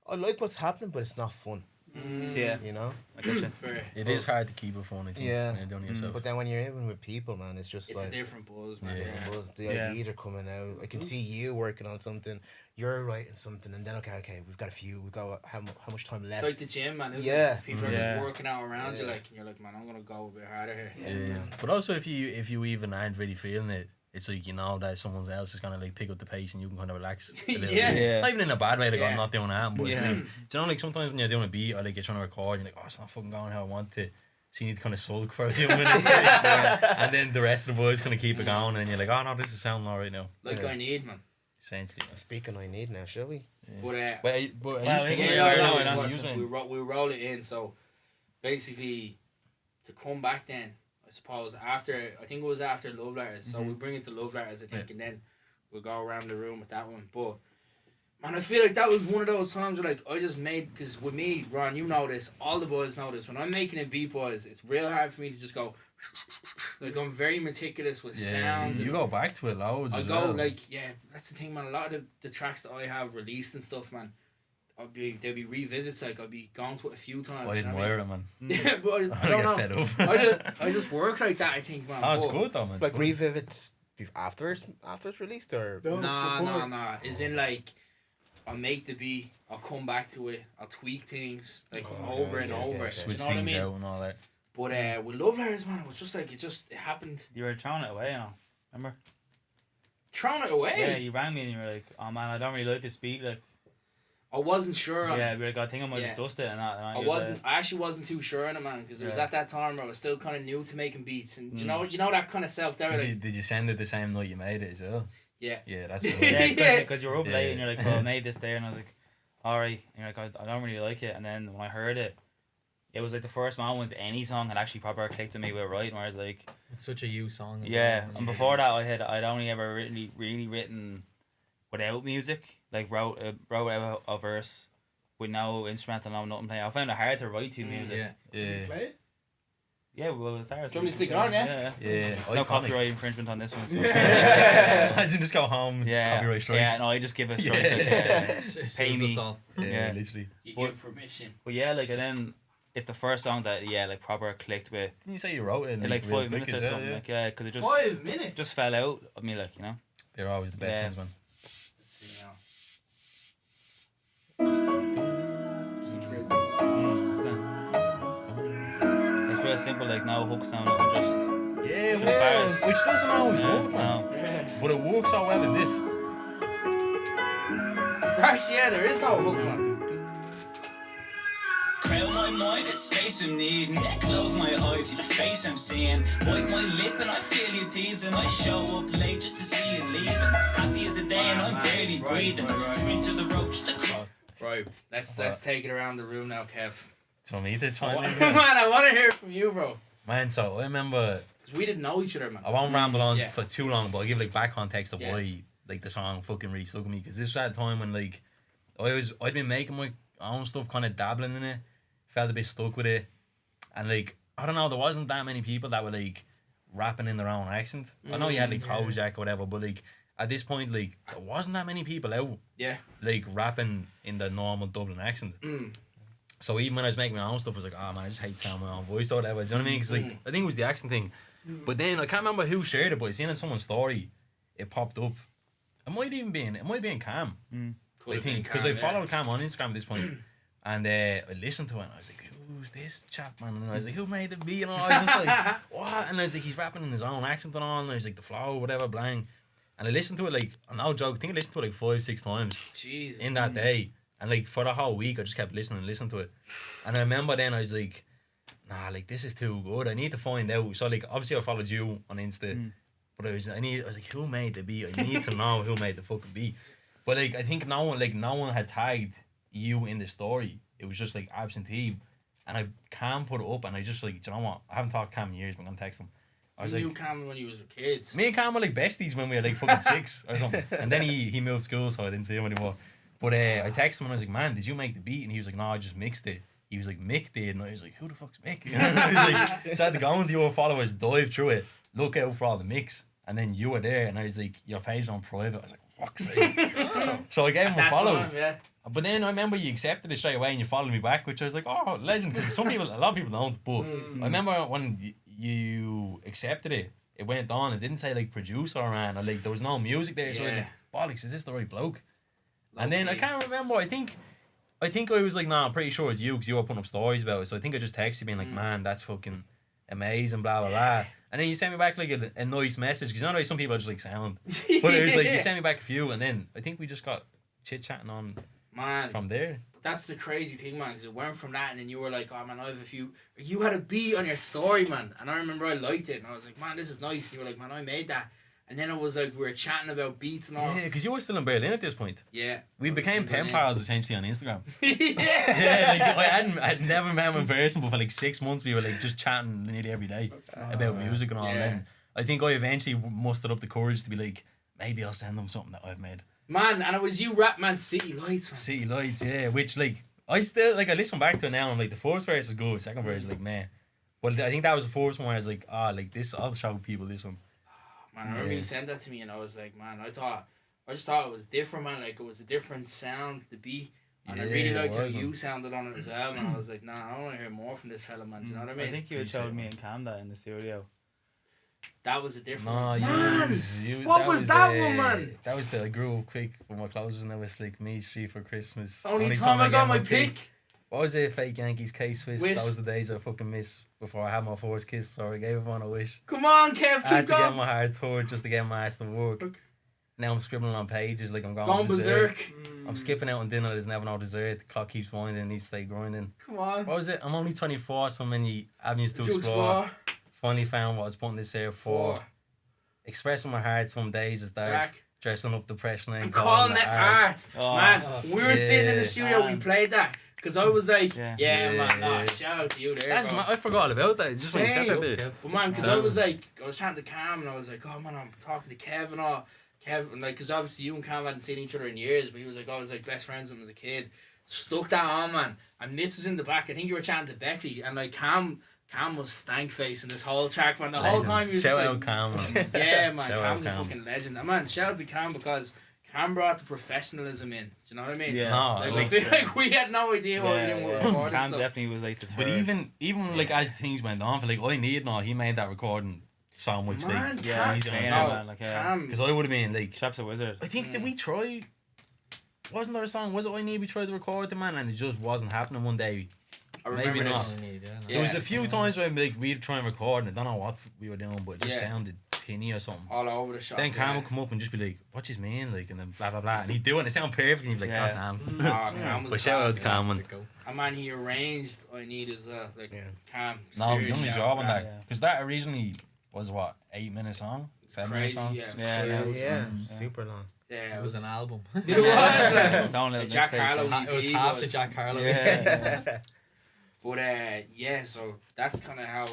I like what's happening, but it's not fun. Yeah, you know, I get you. It is hard to keep it fun. I think, doing yourself. But then when you're in with people, man, it's just like a different buzz, man. Different buzz. The ideas are coming out. I can see you working on something. You're writing something, and then okay, we've got how much time left. It's like the gym, man. Isn't it? People are just working out around you, like, and you're like, man, I'm gonna go a bit harder here. Yeah. But also, if you even aren't really feeling it, it's like, you know, that someone else is gonna like pick up the pace and you can kind of relax a little bit. Not even in a bad way, like I'm not doing that, but it's like, do you know, like sometimes when you're doing a beat or like you're trying to record, you're like, it's not fucking going how I want to. So you need to kind of sulk for a few minutes, and then the rest of the boys kind of keep it going, and you're like, oh no, this is sounding alright now. Like I need, man. Essentially. Speaking I need now, shall we? Yeah. But we roll it in. So basically, to come back then, I suppose I think it was after Loveless. So we bring it to Loveless, I think, and then we'll go around the room with that one. But man, I feel like that was one of those times where, like, I just made, because with me, Ron, you know this, all the boys know this, when I'm making a beat, boys, it's real hard for me to just go, like, I'm very meticulous with sounds. You go back to it loads as well. That's the thing, man, a lot of the tracks that I have released and stuff, man, there'll be revisits, like, I'll be gone to it a few times. I didn't wear it, man. Yeah, but I don't know. Fed up. I just work like that, I think, man. Oh, it's good though, man. Like revisits after it's released, or Nah. It's in, like, I'll make the beat, I'll come back to it, I'll tweak things, like, over and over. Switch you know what I things mean? out and all that. But with Loveless, man, it was just like, it happened. You were throwing it away, you know. Remember? Throwing it away? Yeah, you rang me and you were like, oh man, I don't really like this beat. Like, I wasn't sure. Yeah, we were like, I think I might just dust it and that. And I actually wasn't too sure on it, man, because it was at that time where I was still kind of new to making beats, and you know that kind of self-doubt. Did you send it the same night you made it as well? Yeah. Yeah, that's what yeah, because you were up late and you're like, well, I made this there, and I was like, alright, and you're like, I don't really like it, and then when I heard it, it was like the first moment any song had actually proper clicked with me with writing, where I was like, it's such a you song. And before that I'd only ever really written without music, like wrote out a verse with no instrumental, no nothing playing. I found it hard to write to music. Yeah. Play it? Yeah, well, it's ours. Do you want me to stick it on, yeah? There's no copyright infringement on this one. So. Imagine just go home, copyright strike. Yeah, no, I just give a strike. Pay me. Yeah, literally. You give permission. But yeah, like, and then it's the first song that, like, proper clicked with. Didn't you say you wrote it in like 5 minutes or something? Yeah. Like, yeah, because it just... 5 minutes? Just fell out of me, like, you know? They're always the best ones, man. Such great It's real simple, like, no hooks on it, just bars. Which doesn't always work, man. Yeah. But it works so well in this. Actually, there is no hook, man. Crown my mind, it's space I'm needing. Yeah, close my eyes, see the face I'm seeing. Bite my lip and I feel you teasing. I show up late just to see you leaving. Happy as a day and I'm barely breathing. Sprint to the rope just to cross. Right, let's take it around the room now, Kev. So me to try Man, I want to hear it from you, bro. Man, so I remember... Because we didn't know each other, man. I won't ramble on for too long, but I'll give, like, back context of why, like, the song fucking really stuck with me. Because this was at a time when, like, I'd been making my own stuff, kind of dabbling in it. Felt a bit stuck with it. And, like, I don't know, there wasn't that many people that were, like, rapping in their own accent. I know you had, like, Kojak or whatever, but, like, at this point, like, there wasn't that many people out, like, rapping in the normal Dublin accent. So even when I was making my own stuff, I was like, oh man, I just hate sounding my own voice or whatever. Do you know what I mean? Because, like, I think it was the accent thing. But then I can't remember who shared it, but I seen in someone's story, it popped up. It might be in Cam. I think, because I followed Cam on Instagram at this point, and I listened to it, and I was like, who's this chap, man? And I was like, who made the beat? And I was just like, what? And I was like, he's rapping in his own accent and all, and I was like, the flow, whatever, blang. And I listened to it, like, no joke, I think I listened to it like 5-6 times in that day. And, like, for the whole week, I just kept listening to it. And I remember then I was like, nah, like, this is too good. I need to find out. So, like, obviously I followed you on Insta, but I was like, who made the beat? I need to know who made the fucking beat. But, like, I think no one had tagged you in the story. It was just, like, absentee. And I can't put it up, and I just, like, do you know what? I haven't talked to Cam in years, but I'm going to text him. I was you like, knew Cam when you was kids. Me and Cam were, like, besties when we were, like, fucking 6 or something. And then he moved school, so I didn't see him anymore. But I texted him and I was like, man, did you make the beat? And he was like, no, I just mixed it. He was like, Mick did. And I was like, who the fuck's Mick? And I was like, so I had to go into your followers, dive through it, look out for all the mix. And then you were there, and I was like, your page on private. I was like, fuck's sake. So I gave him a follow. Time, But then I remember you accepted it straight away and you followed me back, which I was like, oh, legend. Because a lot of people don't. But I remember when you accepted it, it went on. It didn't say, like, producer or like, there was no music there. So I was like, bollocks, is this the right bloke? And then I can't remember. I think I was like, nah, I'm pretty sure it's you, because you were putting up stories about it. So I think I just texted you being like, man, that's fucking amazing, blah blah blah. And then you sent me back like a nice message, because you know, some people are just like sound. But it was like you sent me back a few, and then I think we just got chit chatting on from there. That's the crazy thing, man, because it went from that, and then you were like, oh man, I have a few. You had a beat on your story, man, and I remember I liked it, and I was like, man, this is nice. And you were like, man, I made that. And then it was like we were chatting about beats and all. Yeah, because you were still in Berlin at this point. Yeah. We became pen pals essentially on Instagram. Yeah. Like, I'd never met him in person, but for like 6 months we were like just chatting nearly every day about music and all. And then I think I eventually mustered up the courage to be like, maybe I'll send them something that I've made. Man, and it was you rap man City Lights, man. City Lights, yeah, which like I still like I listen back to it now and like the first verse is good, second verse is like meh. But I think that was the first one where I was like, like this, I'll show people this one. Man, I remember you sent that to me and I was like, man, I just thought it was different, man. Like it was a different sound, the beat. And I really liked how you sounded on it as well, man. I was like, nah, I want to hear more from this fella, man. Do you know what I mean? I think you had showed me and Cam that in the studio. That was a different one. Man! What was that one, man? That was I grew up quick with my clothes and it was like me, Street for Christmas. Only time I got my pick. What was it? Fake Yankees, K-Swiss. That was the days I fucking missed before I had my first kiss, so I gave everyone a wish. Come on, Kev, keep I had to going. get my heart toured just to get my ass to work. Now I'm scribbling on pages like I'm going berserk. I'm skipping out on dinner, there's never no dessert. The clock keeps winding, needs to stay grinding. Come on. What was it? I'm only 24, so many avenues to explore. Finally found what I was putting this here for. Expressing my heart some days is dark. Dressing up depression and calling it art. Man, we were sitting in the studio, we played that. Because I was like, man, shout out to you there, bro. I forgot about that. Just when you said that bit. But man, because I was like, I was chatting to Cam and I was like, oh man, I'm talking to Kev and all. Kev, like, because obviously you and Cam hadn't seen each other in years, but he was like, I was like best friends with him as a kid. Stuck that on, man. And Mitch was in the back. I think you were chatting to Becky and like Cam was stank facing this whole track, man. The whole time he was shout like, out Cam, man. Yeah, man. Cam's a fucking legend. And man, shout out to Cam because Cam brought the professionalism in. Do you know what I mean? Yeah. No, like, I feel like we had no idea what we didn't want to record. Cam definitely was like the But even like as things went on, for like I needed he made that recording so much man, like easier. Because I would have been like Chap's a wizard. I think did we try? Wasn't there a song? Was it I Need? We tried to record the man and it just wasn't happening one day. Maybe not. There was a few times where like we'd try and record and I don't know what we were doing, but it just sounded tinny or something. All over the shop. Then Cam would come up and just be like, "What you mean?" Like, and then blah blah blah, and he'd do it and it sounded perfect. And he'd be like, "God damn." Cam was but shout out to Cam, man. And man, he arranged I Need as well. Like Cam. No, he done his job on that because that originally was what 8-minute song, 7-minute song. Yeah, super long. Yeah, it was an album. It was. It's only Jack Harlow. It was half the Jack Harlow. But so that's kind of how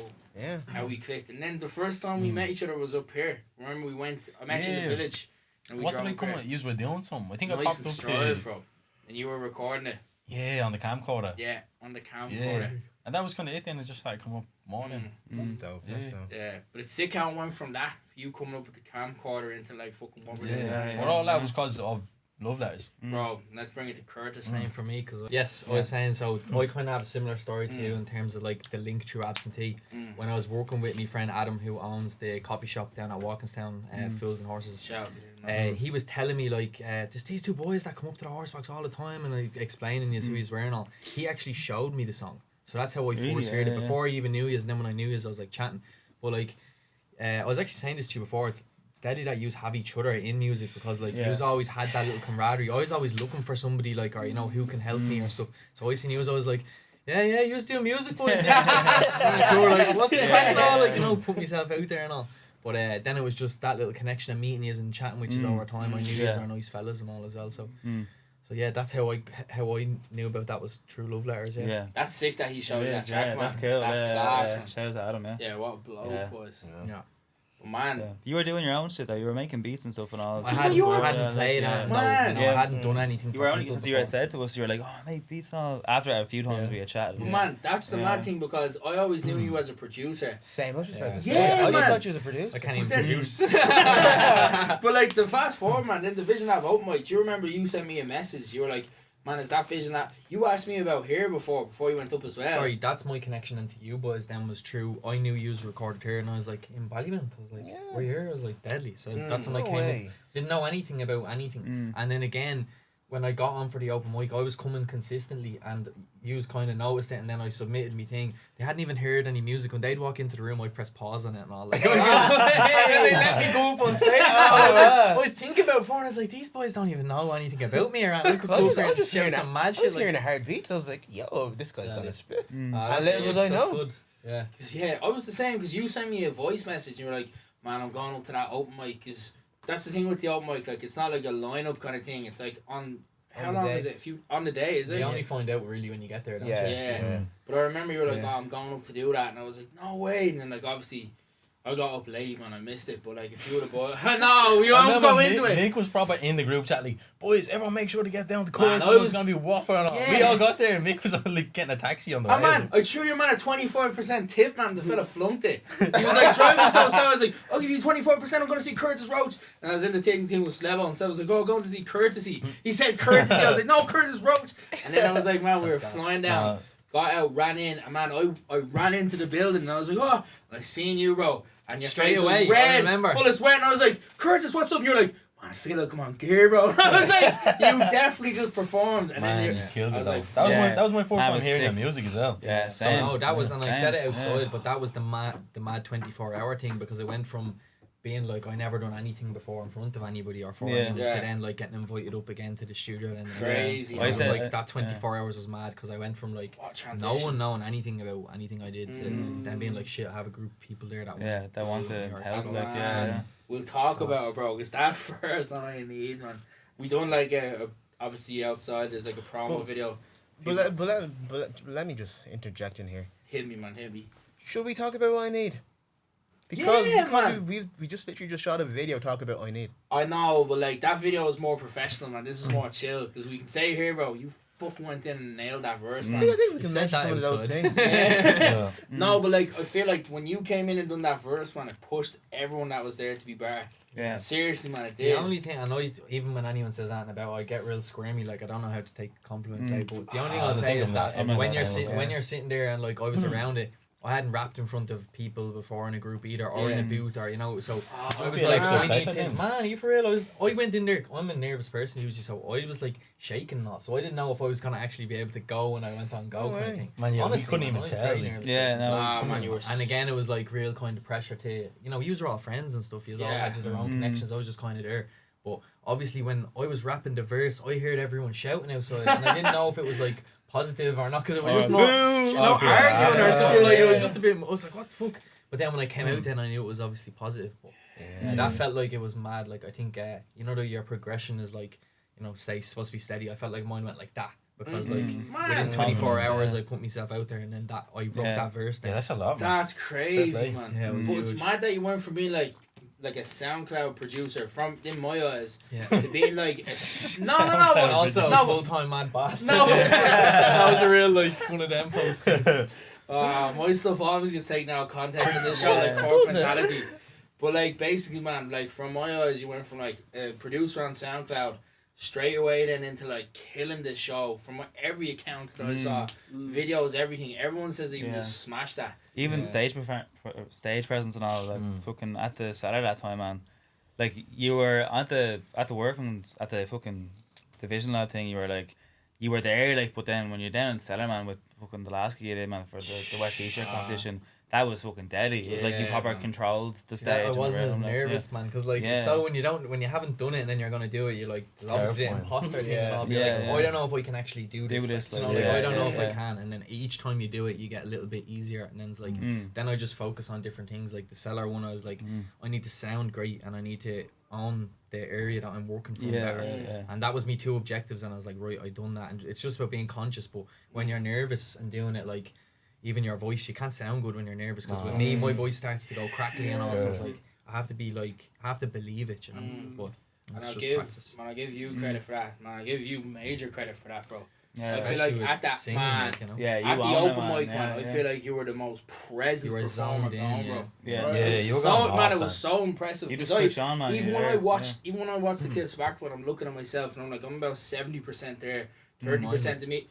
we clicked. And then the first time we met each other was up here. Remember I met you in the village. And we what did I come at? You were doing something. I think I popped up Strive, bro. And you were recording it. Yeah, on the camcorder. Yeah, on the camcorder. Yeah. And that was kind of it then. It just started coming up more then. That's dope. Yeah, but it's sick how it went from that, you coming up with the camcorder into like fucking what we're doing. But all that was because of Loveless. Bro, let's bring it to Curtis. Same for me, because I was saying, so I kind of have a similar story to you in terms of like the link through Absentee. When I was working with my friend Adam, who owns the coffee shop down at Walkinstown, Fools and Horses. Shout out. He was telling me like, there's these two boys that come up to the horse box all the time, and I explaining who he's wearing all. He actually showed me the song, so that's how I first heard it. Before I even knew you, and then when I knew you, I was like chatting. But like, I was actually saying this to you before. It's steady that you have each other in music because like you've always had that little camaraderie. I was always looking for somebody like, or who can help me or stuff. So I seen you was always like, you was doing music, boys. And you were like, what's the crack and all? Like, put myself out there and all. But then it was just that little connection and meeting you and chatting, which is over time. I knew you are nice fellas and all as well. So yeah, that's how I knew about that was through Love Letters. Yeah. That's sick that he showed you that track, man. That's cool. That's class. Shout out to Adam, Yeah, what a bloke was. Yeah. Man, you were doing your own shit though. You were making beats and stuff and all. I hadn't played it. I hadn't done anything. You were only because you had said to us, you were like, "Oh, I make beats and all." After a few times we had chatted. But man, that's the mad thing because I always knew you as a producer. Same. I was just about to say. I just thought you was a producer. I can't even produce. But like the fast forward, man. Then the Vision Lab open mic. Do you remember you sent me a message? You were like, "Man, is that Vision Lab?" You asked me about here before you went up as well. Sorry, that's my connection into you boys. Then was true. I knew you was recorded here, and I was like in Ballyman. I was like, we're here. I was like deadly. So that's when I came up. Didn't know anything about anything. And then again, when I got on for the open mic, I was coming consistently, and you kind of noticed it, and then I submitted me thing. They hadn't even heard any music. When they'd walk into the room, I'd press pause on it and all. Like, and they let me go up on stage. I was thinking about it before, and I was like, these boys don't even know anything about me. Or I was just hearing some mad shit. I was hearing the hard beats. I was like, yo, this guy's gonna spit. And little did I know. Yeah. I was the same because you sent me a voice message and you were like, man, I'm going up to that open mic, because that's the thing with the open mic, like, it's not like a lineup kind of thing, it's like how long is it? On the day, is it? You only find out really when you get there, don't you? Yeah. But I remember you were like, oh, I'm going up to do that, and I was like, no way, and then like obviously I got up late, man, I missed it, but like if you would have bought no, we won't go into it. Nick was proper in the group chat like, boys, everyone make sure to get down to chorus, Man, it's gonna be whopper and all. We all got there and Mick was like getting a taxi on the way. Oh man, I threw your man a 25% tip, man. The fella flunked it. He was like driving so slow. I was like, I'll give you 25%. I'm going to see Curtis Roach. And I was in the taking thing with Slevo, and so I was like, oh, I'm going to see Courtesy. He said Courtesy. I was like, no, Curtis Roach. And then I was like, man, we were flying down. Got out, ran in, and man, I ran into the building, and I was like, oh, and I seen you, bro. And your straight face away, was red, I remember. full of sweat, and I was like, Curtis, what's up? And you're like, man, I feel like I'm on gear, bro. I was like, you definitely just performed. And man, then you killed it. like, that was my first time hearing your music as well. Yeah, same. So, no, that was, and I said it outside, but that was the mad 24-hour thing, because it went from being like, I never done anything before in front of anybody or for anyone, to then like getting invited up again to the studio. And crazy. So it was like that 24 hours was mad, because I went from like no one knowing anything about anything I did to then being like, shit, I have a group of people there that want to help. Like, we'll talk about it, bro, because that first time I need, man. We done like obviously outside there's like a promo video. But let me just interject in here. Hit me, man, hit me. Should we talk about what I need? Because we just literally just shot a video talking about I need. I know, but like that video is more professional, man. This is more chill, because we can say here, bro, you fucking went in and nailed that verse, man. I think we can mention some of those things. No, but like I feel like when you came in and done that verse, man, it pushed everyone that was there to be back. Yeah. Seriously, man, it did. The only thing I know, even when anyone says anything about, I get real squirmy. Like I don't know how to take compliments. But the only thing I'll say is that when you're sitting there and like I was around it, I hadn't rapped in front of people before in a group either, or in a booth, or so I was like, I need to, man, are you for real? I went in there. I'm a nervous person usually, so I was like shaking and all, so I didn't know if I was gonna actually be able to go when I went on kind of thing. Man, honestly, you couldn't even tell. Man, you were. And again, it was like real kind of pressure to, you were all friends and stuff. You all had your own connections. I was just kind of there. But obviously, when I was rapping the verse, I heard everyone shouting outside, and I didn't know if it was like positive or not, because it was just not arguing or something. Like it was just a bit. I was like, what the fuck? But then when I came out, then I knew it was obviously positive. But that felt like it was mad. Like I think that your progression is like supposed to be steady. I felt like mine went like that, because like within 24 hours I put myself out there, and then that I wrote that verse down. Yeah, that's a lot, man. That's crazy, man. Yeah, but it's mad that you went from being like a SoundCloud producer from in my eyes to being like no, but also a full-time mad bastard. No, that was a real like one of them postings. My stuff always gets taken out of context in this show, like core mentality. But like basically, man, like from my eyes, you went from like a producer on SoundCloud straight away then into like killing the show from every account that I saw, videos, everything. Everyone says that you just smashed that. Even stage presence and all, like fucking at the Saturday that time, man. Like you were at the workman's at the fucking Division Lab thing. You were like, you were there, like, but then when you're down in Cellar, man, with fucking the last gig you did, man, for the wet t-shirt competition. That was fucking deadly. It was like you proper controlled the stage. I wasn't as nervous, man, because like so when you haven't done it and then you're gonna do it, you're like, there's obviously the imposter thing. And I'll be like, I don't know if I can actually do this. I don't know if I can. And then each time you do it, you get a little bit easier. And then it's like, then I just focus on different things. Like the Cellar one, I was like, I need to sound great and I need to own the area that I'm working from better. And that was me 2 objectives. And I was like, right, I done that. And it's just about being conscious. But when you're nervous and doing it, like, even your voice, you can't sound good when you're nervous, because with me, my voice starts to go crackly and all, so it's like, I have to believe it, but and I'll give you credit for that, man. I give you major credit for that, bro. I feel like at that singing, man, at the open mic, man, I feel like you were the most present performer going, bro. You were so, man, it was so impressive. You just switched on, man. Even when I watched the clips back, when I'm looking at myself and I'm like, I'm about 70% there, 30% to me.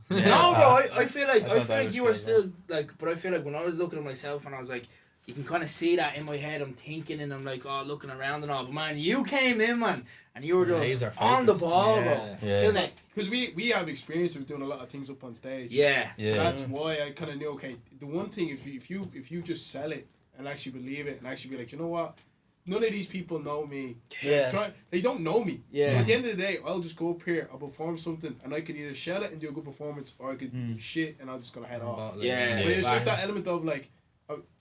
No, bro, I feel like you were still like, but I feel like when I was looking at myself and I was like, you can kind of see that in my head. I'm thinking and I'm like, looking around and all. But man, you came in, man, and you were just on the ball, bro. Yeah. Because we have experience with doing a lot of things up on stage. Yeah. So that's why I kind of knew. Okay, the one thing, if you just sell it and actually believe it and actually be like, you know what, none of these people know me. Yeah. They don't know me. Yeah. So at the end of the day, I'll just go up here, I'll perform something, and I could either shell it and do a good performance, or I could be shit and I'm just gonna head off. Yeah. But it's just that element of like,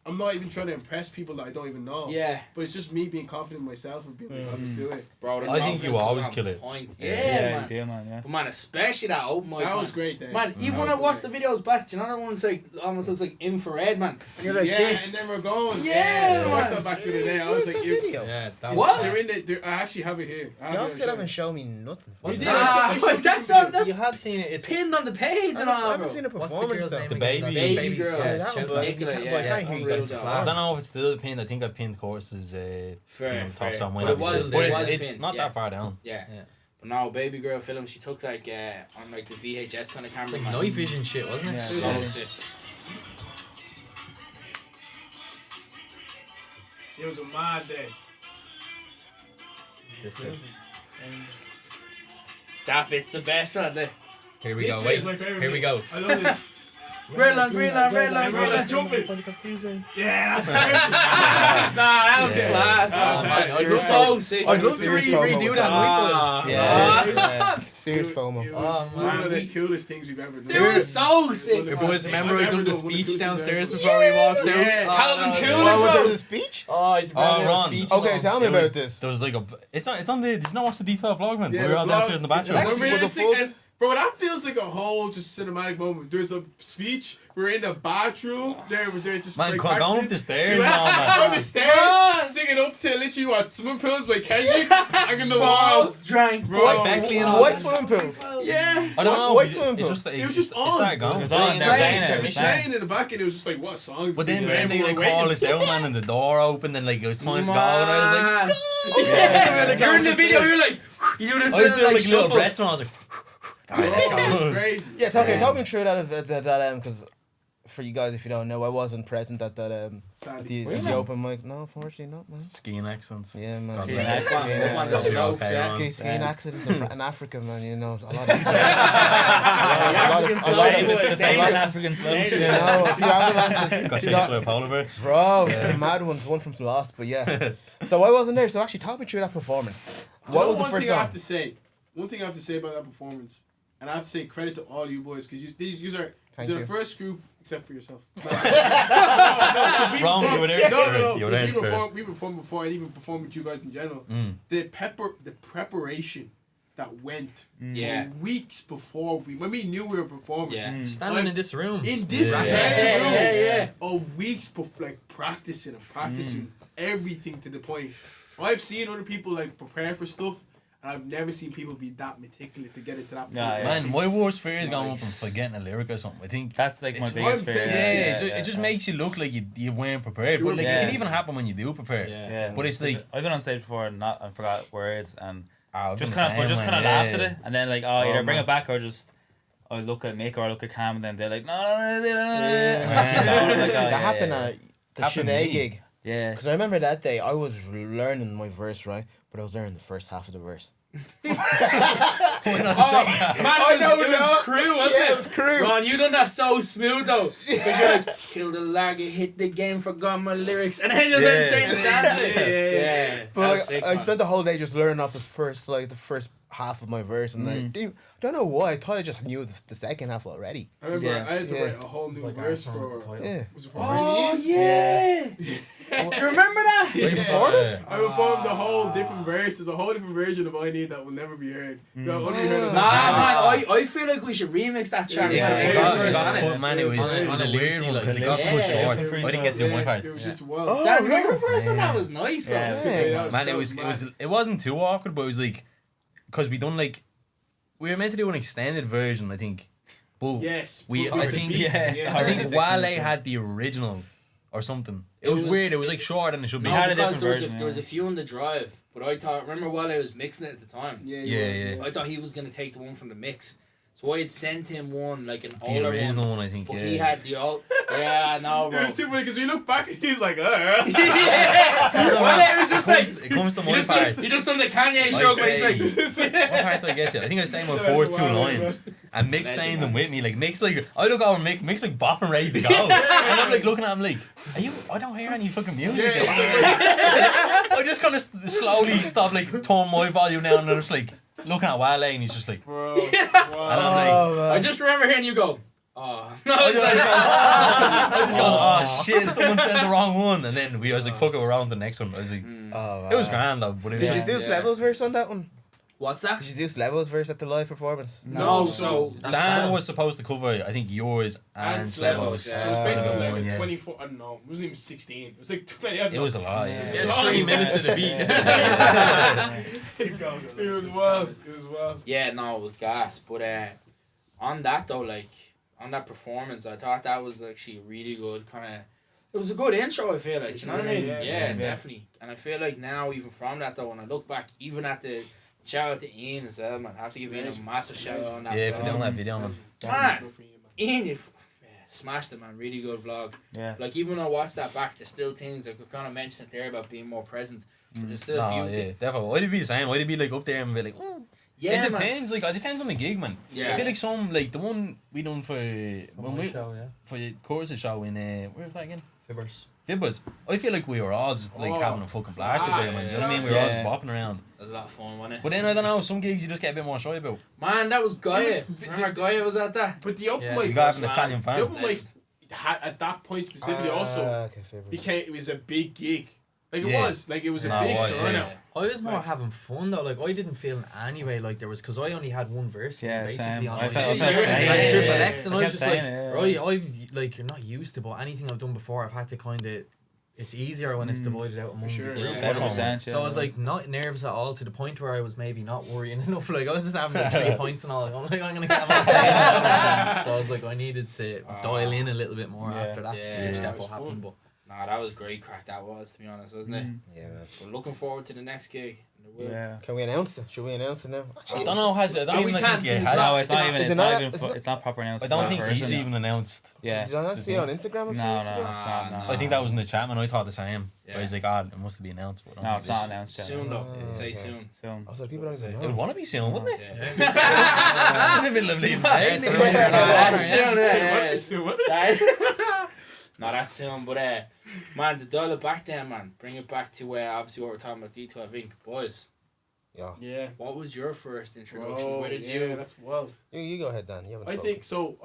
I'm not even trying to impress people that I don't even know. Yeah. But it's just me being confident in myself and being like, I'll just do it. Bro, I think you always kill it. Yeah, you do, man. Yeah. But man, especially that open mic. That was great, then. Man, even when I watched the videos back, do you know that one's like almost looks like infrared, man. And you're like this. And then we're going. Yeah, I watched that back to the day. I was like, video. Yeah, that What? They're in the. I actually have it here. Y'all still haven't shown me nothing. What's did, that? I showed That's you on. That's You have seen it. It's pinned on the page and I all, haven't bro. seen a what's the performance girl's though. name? The again? baby. Baby girl. Yeah, Yeah, that one, Nicola, but you can't- yeah, but I yeah, can't hear you unreal guys job. I don't know if it's still pinned. I think I pinned courses Fair, top fair. somewhere. But it was it's pinned, not yeah. that far down. Yeah. Yeah. But now, baby girl film, she took like on like the VHS kind of camera. It's like man. night vision shit, wasn't it? Yeah. So sick. It was a mad day. This bit. That bit's the best one there. Here we This go. day Wait. is my favorite Here we bit. go. I love this. Red line, green line, red line, Everyone red that's line. jumping. Yeah, that's crazy. Nah, that was Yeah. class. That was man. nice. I was so sick. I'd love to Serious FOMO redo with that. Ah. Likewise. Yeah. Serious FOMO. It was Oh, one man. of the coolest things we've ever done. They were so sick. Hey, boys, remember I I've done ever the done one of the speech coolest downstairs things before we walked out? Yeah. Calvin Oh, Coolidge, What, bro. there was a speech? Oh, I Ron. speech. Okay, tell me It about was- this. There was like a. It's on the. Did you not watch the D12 vlog, man? Yeah, We were the all vlog. downstairs in the bathroom. Actually, We're for the realistic, full- and bro, that feels like a whole just cinematic moment. There's a speech. We're in the bathroom. There just Man, like going up practicing. the stairs, We were man. on the stairs, singing up to literally what Swimming Pools by Kendrick, hanging the walls. Drank, Bro, Like Beckley and all White that. swimming pools. yeah. I don't know. White It swimming pool. just It was just it on. started going. It was on. They were playing it. It It was was playing. playing in the back, and it was just like, what song? But then they were like waiting. call us out, man, and the door opened, and like it was time to go, and I was like, Yeah, you're in the video, you're like, you do this I was doing like little shuffle. breaths, and I was like, alright, let's Oh, it was go. crazy. Yeah, talk me through that because for you guys, if you don't know, I wasn't present at that at Sadly. the open mic. No, unfortunately not, man. Skiing accents. Yeah, man. Skiing Skiing accents. accents. You're okay, man. Skiing accidents in Africa, man. You know, a lot of The famous African slopes. you know, a few avalanches. Got You chased know, by a polar bear. Bro, the mad ones, one from Lost, but yeah. So I wasn't there. So actually, talk me through that performance. What was the one first thing I have song? to say? One thing I have to say about that performance, and I have to say credit to all you boys because you are Thank the you. first group except for yourself. Wrong, you were there. No. You were there in spirit. We performed before, and even performed with you guys in general. The preparation that went Yeah. for weeks before when we knew we were performing. Yeah. Standing in this room. In this Yeah. very room, Yeah. of weeks before, like practicing everything to the point. I've seen other people like prepare for stuff, and I've never seen people be that meticulous to get it to that point. Yeah, yeah. Man, my worst fear is going up Nice. and forgetting a lyric or something. I think That's like my It's biggest one fear. thing, it just makes you look like you weren't prepared. But like Yeah. it can even happen when you do prepare. Yeah. But it's like I've been on stage before and forgot words and oh, just kind of laughed at it, and then like Oh, either bring man. it back or just I look at Mick or I look at Cam, and then they're like, no. That happened at the Happened to Sinead me. gig. Yeah. Because I remember that day, I was learning my verse, right? But I was learning the first half of the verse. Man, it was crew, wasn't Yeah, it? it was crew. Ron, you done that so smooth though. Because you're like, kill the lagger, hit the game, forgot my lyrics, and then you went straight to dance. Yeah. But That was like, sick, I man. spent the whole day just learning off the first half of my verse, and I don't know why. I thought I just knew the second half already. I remember Yeah. I had to Yeah. write a whole new like verse Arsenal for. title. Yeah. Was it for Oh Rainy? yeah. Do you remember that? Did you perform it? I performed the whole different verse. There's a whole different version of I Need that will never be heard. That only be heard on Nah, man, I feel like we should remix that track. Yeah, It's it a got, verse, it got isn't cut, it? man. It was On a a weird Lucy, one like, because it got yeah. cut short. Yeah. I didn't get to do my part. It was just wild. Oh, That really? river verse on that was nice, bro. Yeah. Man, it wasn't too awkward, but it was like because we done like we were meant to do an extended version, I think. But Yes. I think Yeah. I think It's Wale extended. had the original or something. It It was was- weird. It was like shorter than it should be. We had a because different version, there was yeah. a few on the drive, but I thought, remember while I was mixing it at the time, Yeah. I thought he was going to take the one from the mix. So I had sent him one, like an The older original one. one, I think. But Yeah. he had the old. Yeah, I know, It bro. was too funny because we look back and he's like, Yeah. Well, it was just like. It comes to He my just, part. he just done the Kanye show where he's like. What part do I get to? I think I sang my Shout out first to two Wale, lines, and Mick's Legend, saying man. them with me. Like Mick's like, I look over Mick's like bopping ready to go, and I'm like looking at him like, are you? I don't hear any fucking music. I just kind of slowly stop, like turn my volume down, and I'm just like looking at Wale, and he's just like, bro. and I'm like, I just remember hearing you go. Oh. No, I just goes, oh shit, someone said the wrong one. And then I was like, fuck it, we're on the next one. I was like, it was grand though. But Did you do Levels verse on that one? What's that? Did you do Levels verse at the live performance? No, so Dan was supposed to cover, I think, yours and Slevo's. Yeah. So it was basically like yeah. 24, I don't know, it wasn't even 16. It was like 20. It was a lot, yeah. Yeah, 3 minutes of the beat. It was wild. It was wild. yeah, no, it was gas. But on that though, like on that performance, I thought that was actually really good. Kind of, it was a good intro. I feel like, you know what I mean? Yeah, definitely. And I feel like now, even from that though, when I look back, even at the shout out to Ian as well, man. I have to give Ian a massive shout out on that. Yeah, for doing that video, man. Man, Ian, you smashed it, man. Really good vlog. Yeah. Like, even when I watched that back, there's still things I could kind of mention it there about being more present. But there's still a few Yeah, definitely. I'd be the same. I'd be like up there and be like, oh. Yeah, it man. depends. Like, it depends on the gig, man. Yeah. I feel like some, like the one we done for show, yeah. for the choruses show in where's that again? Fibbers. I feel like we were all just like having a fucking blast up there, man. Do you know what I mean? We were all just bopping around. That was a lot of fun, wasn't it? But then I don't know, some gigs you just get a bit more shy about. Man, that was Gaia. It was- Remember Gaia was at that? But the open Yeah. mic, You got was- an Italian the fan. open mic had, at that point specifically also Okay, favorite. it was a big gig. Like it Yeah. was. Like it was a No, it big was, turnout. I was more Right. having fun though. Like I didn't feel in any way like there was because I only had one verse. Yeah, basically same. on I my felt it was saying like it, triple yeah. X, and I I was kept just like, saying it, right, like you're not used to, but anything I've done before, I've had to kind of. It's easier when it's divided out among sure, the group. yeah. 100%, So I was like not nervous at all to the point where I was maybe not worrying enough. Like I was just having like 3 points and all. I'm like, I'm gonna get on stage. So I was like, I needed to dial in a little bit more after that. Yeah, Which that that was will happen, fun. but. Nah, that was great crack, that was, to be honest, wasn't it? Yeah, man. But looking forward to the next gig. Yeah. Can we announce it? Should we announce it now? I don't know, I don't No, even we think can't it do has. No, it's not even. is It's it not not- even. is it- It's not proper announced. I don't it's think not he's person. even announced. Yeah. Did I not see it on Instagram? No, Or no, something? it's not. No. I think that was in the chat, man. I thought the same. Yeah. I was like, God, it must have been announced. But I don't No, think it's not announced yet. Soon, though. Oh, Say okay. soon. Soon. Also, people don't even it know. would want to be soon, wouldn't it? Yeah. In the middle of leaving. Hey, That's soon, No, that's soon, but man, to dial it back then, man, bring it back to obviously what we're talking about, D12, I think. Boys, Yeah. Yeah. what was your first introduction? Oh, Where did yeah, you... that's wild. You go ahead, Dan. You haven't I spoken. think so.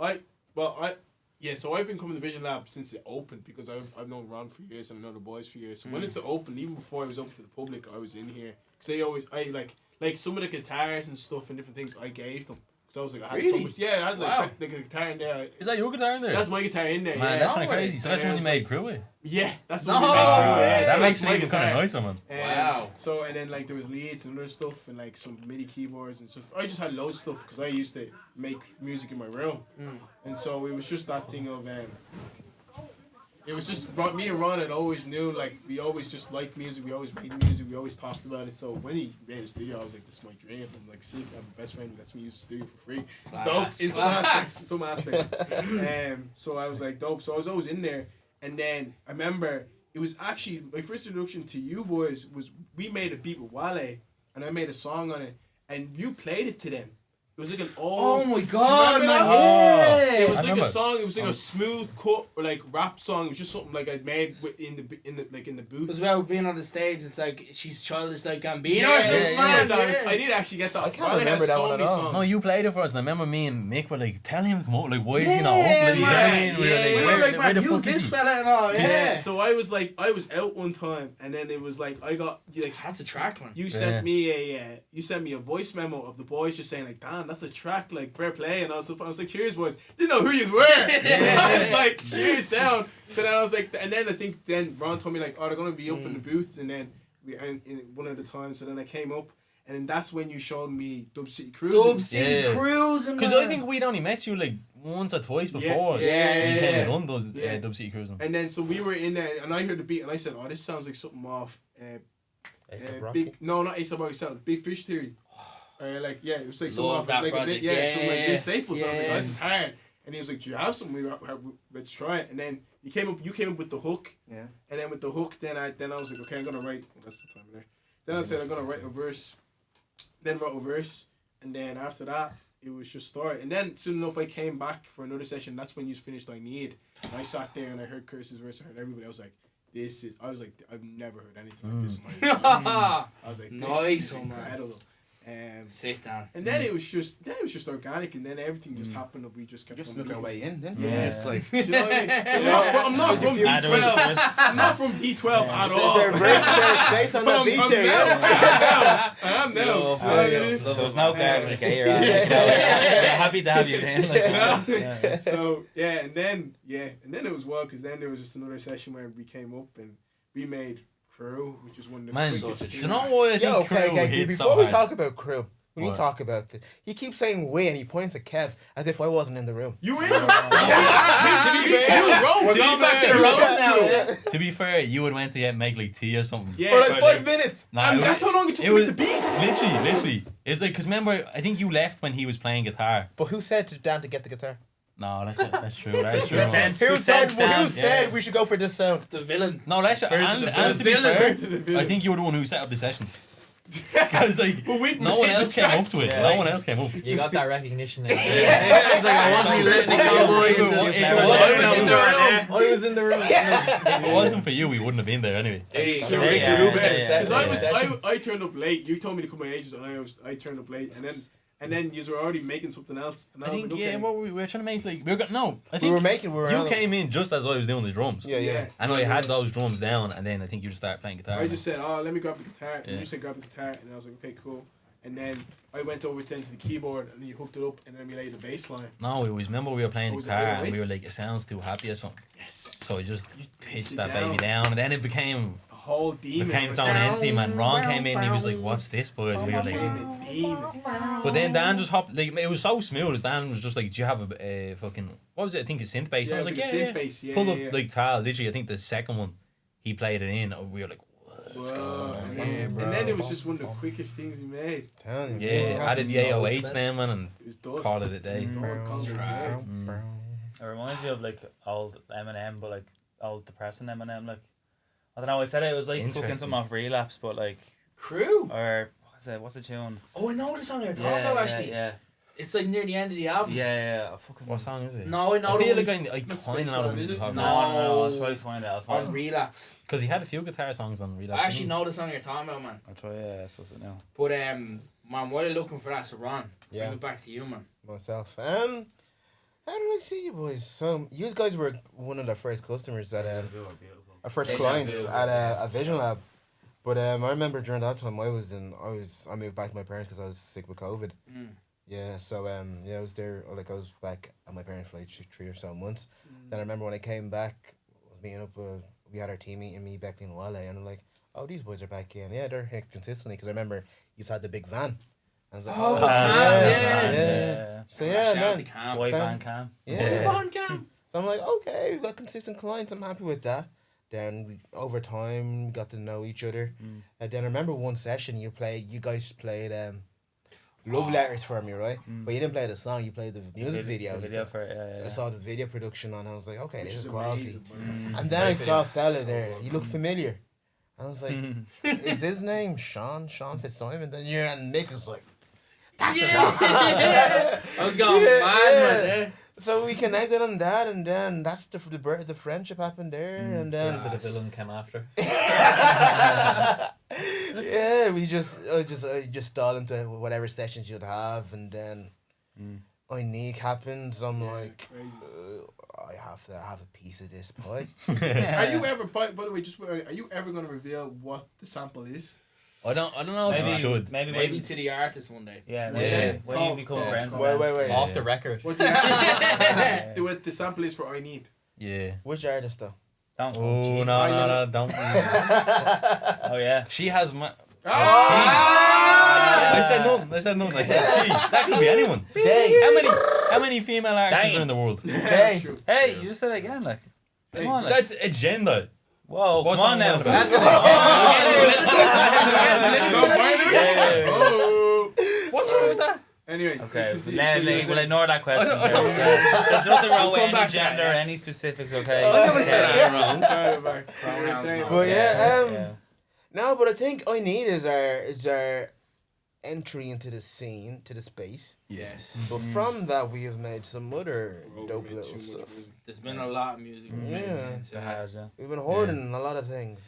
So I've been coming to Vision Lab since it opened because I've known Ron for years and I know the boys for years. So when it's open, even before it was open to the public, I was in here because I like some of the guitars and stuff and different things I gave them because I was like I had so Really? much. Yeah, I had Wow. like the guitar in there. Is that your guitar in there? That's my guitar in there. Man, yeah. that's kind No of way. crazy. So that's Yeah, when it's you made crew with. Yeah, that's No. what we made. Yeah, That so makes that's me even kind guitar. of nicer, man. Wow. So and then like there was leads and other stuff and like some MIDI keyboards and stuff. I just had loads of stuff because I used to make music in my room, and so it was just that thing of it was just me and Ron had always knew like we always just liked music. We always made music. We always talked about it. So when he made a studio, I was like, this is my dream. I'm like, sick. I have a best friend who lets me use the studio for free. It's dope Class. in some aspects. In some aspects. So I was like, dope. So I was always in there. And then I remember it was actually my first introduction to you boys was we made a beat with Wale and I made a song on it and you played it to them. It was like an Oh my Do you god, remember man. that? Yeah. It was I like a remember. song. It was like a smooth cut or like rap song. It was just something like I made in the booth. As well, being on the stage, it's like she's childish like Gambino Yeah, or something. yeah, man. yeah. I did actually get that. I can't Wale remember has that so one at many all. songs. No, you played it for us, and I remember me and Mick were like, tell him to come up. Like, why is he not up? Like, you know what I mean? We were Yeah, like, yeah, We yeah. were like, where man, the who's fuck is this he? fella and all? Yeah. So I was out one time, and then it was like I got like That's a track, man. you sent me a voice memo of the boys just saying like, damn, that's a track, like fair play, and I was like, cheers boys, didn't know who you were. I was like, cheers sound. So then I was like, and then I think then Ron told me like, oh, they're gonna be up in the booth, and then in one of the times, so then I came up, and then that's when you showed me Dub City Cruising. Dub City Yeah. Cruising, Because man. I think we'd only met you like once or twice before. Yeah, You yeah. came and done those Yeah. Dub City Cruising. And then so we were in there, and I heard the beat, and I said, oh, this sounds like something off. A$AP Rocky. Big no, not A$AP Rocky sound. Big Fish Theory. It was like some Love off that like project. some like Vince Staples. So I was like, Yeah. oh, this is hard. And he was like, do you have something? Let's try it. And then you came up with the hook. Yeah. And then with the hook, then I was like, okay, I'm gonna write. That's the time there. Then I said I'm gonna write a verse. Then wrote a verse, and then after that, it was just start. And then soon enough, I came back for another session. That's when you finished I Need. And I sat there and I heard Curse's verse. I heard everybody. I was like, I've never heard anything like this in my life. I was like, this Nice, is man. incredible. Sick down. And then it was just organic, and then everything just happened, and we just kept Just on look our way in, then. Yeah. Just like. Do you know what I mean? I'm not from D12. I'm not from D12 at all. Is there space on that beat there? I am now. There was no garbage here. Yeah, happy to have you then. Like, So and then it was wild because then there was just another session where we came up and we made Crew, which is one of the quickest do you know what I think Crew hits before so we hard? talk about Crew, when What? you talk about it, he keeps saying we and he points at Kev as if I wasn't in the room. You were in the room. We're going back to the roast now. To be fair, you would went to get make like tea or something. Yeah, For like 5 minutes. Nah, and that's how long it took it to was make the beat. literally. It's like, because remember, I think you left when he was playing guitar. But who said to Dan to get the guitar? No, that's true. That's true. Who said we should go for this sound? The villain. No, that's true. And to be fair, I think you were the one who set up the session. Because like no one else came up to it. Yeah. No one else came up. You got that recognition. It's It's like I wasn't letting the cowboy into the I was in the room. If it wasn't for you, we wouldn't have been there anyway. Because I turned up late. You told me to come my ages, and I turned up late, and then you were already making something else. And I was think like, okay. what we were trying to make like I think We were you on- came in just as I was doing the drums. Yeah. And I had those drums down, and then I think you just started playing guitar. I just said, let me grab the guitar. And Yeah. you said grab the guitar, and I was like, okay, cool. And then I went over then to the keyboard, and you hooked it up, and then we laid the bass line. No, we always remember we were playing Was it guitar, and we 808s? were like, it sounds too happy or something. Yes. So I just pitched it that down. baby down, and then it became A whole demon. its own entity, man. Ron came in, and he was like, "What's this, boys?" We were like, Demon. but then Dan just hopped, like, it was so smooth. Dan was just like, "Do you have a fucking, what was it? I think a synth bass." Yeah, And I was it like, was like a synth bass, yeah, Pulled yeah, up yeah. like Tal, literally. I think the second one, he played it in. We were like, "Let's Whoa. go." And Yeah, then, bro. and then it was just one of the quickest things we made. Telling you, Yeah, added the 808s then, man, and It was dust. called it a day. it reminds me of like old Eminem, but like old depressing Eminem. Like I don't know. I said it was like cooking Interesting. something off Relapse, but like Crew. or what's the tune? Oh, I know the song you're talking about actually. Yeah. It's like near the end of the album. Yeah. I fucking. What song is it? No, I know I the feel one like he's- I Not kind of know Spaceman, what is he's it? talking No. about. No. I'll try to find it. I'll find on it. Relapse. Because he had a few guitar songs on Relapse. I actually didn't know the song you're talking about, man. I'll try. Yeah, so it now. But man, while you're looking for that, so Ron, Yeah. bring it back to you, man. Myself. How did I see you boys? So you guys were one of the first customers at our first Deja clients vu. at a Vision Lab. But I remember during that time I moved back to my parents because I was sick with COVID. Mm. Yeah, so I was there. I was back at my parents for like 3 or so months. Then I remember when I came back, I was meeting up. We had our team meeting, me, Becky, and Wale, and I'm like, oh, these boys are back in. Yeah, they're here consistently because I remember you had the big van. I was like, Oh, the yeah. van, Yeah. So yeah, Shout out man. to Cam. Boy Fam. Van Cam. Yeah. So I'm like, okay, we've got consistent clients. I'm happy with that. Then over time, we got to know each other. And then I remember one session you guys played Loveless for me, right? But you didn't play the song. You played the music video. The video for it. I saw the video production on. I was like, okay, Which this is is quality. amazing, man. And then I saw a fella there. He looked familiar. I was like, is his name Sean Fitzsimon? Then and Nick is like, that's Sean. I was going mad, man. There. So we connected on that, and then that's the birth, the friendship happened there, and then The villain came after. yeah, we just stall into whatever sessions you'd have, and then I need happens. I'm like, I have to have a piece of this pie. Are you ever, by the way, are you ever going to reveal what the sample is? I don't know if Maybe you should. Maybe to the artist one day. Yeah. Yeah. When you become friends. Wait. Off the record. What the sample is for I Need. Yeah. Which artist though? Don't. Oh Jesus. no, don't. Oh yeah. She has my. Ah! I said none. I said she. That could be anyone. How many female artists are in the world? Hey, True. Hey, you just said it again, like. Come on, like. That's a gender. Whoa, What's come on that now. about? That's Oh. What's wrong with that? Anyway. Okay, continue. we'll ignore that question. I don't know. There's nothing wrong with come back any to gender or that, any specifics, okay? I never said I'm wrong. but yeah, Yeah. no, but I think I Need is our entry into the scene, to the space. Yes. But from that, we have made some other dope little stuff. There's been a lot of music we've made Yeah. since. It has, yeah. We've been hoarding a lot of things.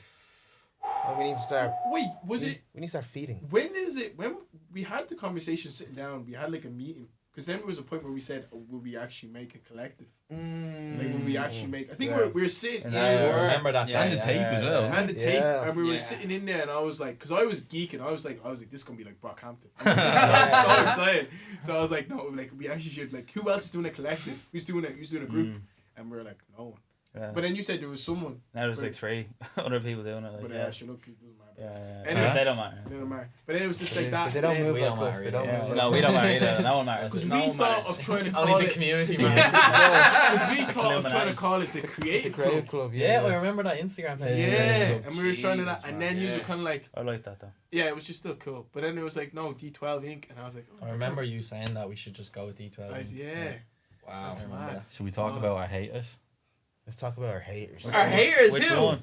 And we need to start. Wait, was it? We need to start feeding. When is it? When we had the conversation sitting down. We had like a meeting. Because then there was a point where we said, will we actually make a collective? Like, will we actually make... I think we were sitting... I remember that. And the tape as well. And the tape. And we were sitting in there and I was like... Because I was geeking. I was like, this is going to be like Brockhampton. I'm so excited. So I was like, no, like, we actually should... Like, who else is doing a collective? Who's doing a group? And we were like, no one. Yeah. But then you said there was someone. Now there's like 3 other people doing it. Like, But actually, look, it doesn't matter. Yeah. Anyway, They don't matter. They don't matter. But then it was just like that. They don't move We like don't us. matter They don't either. move like No, we don't matter either. No one matters. Because No we one thought matters. of trying to call Only the it... community Because man. we thought of trying to call it the Creative Creative Club. Club. Yeah, I remember that Instagram page. Yeah, and we were trying to Jesus, that, and man, then you yeah. were kind of like, I like that though. yeah, it was just still cool. But then it was like, no, D12 Inc. And I was like, oh, I remember you saying that we should just go with D12. I said, yeah. Wow. That's mad. Should we talk about our haters? Let's talk about our haters. Our haters, Which who? one?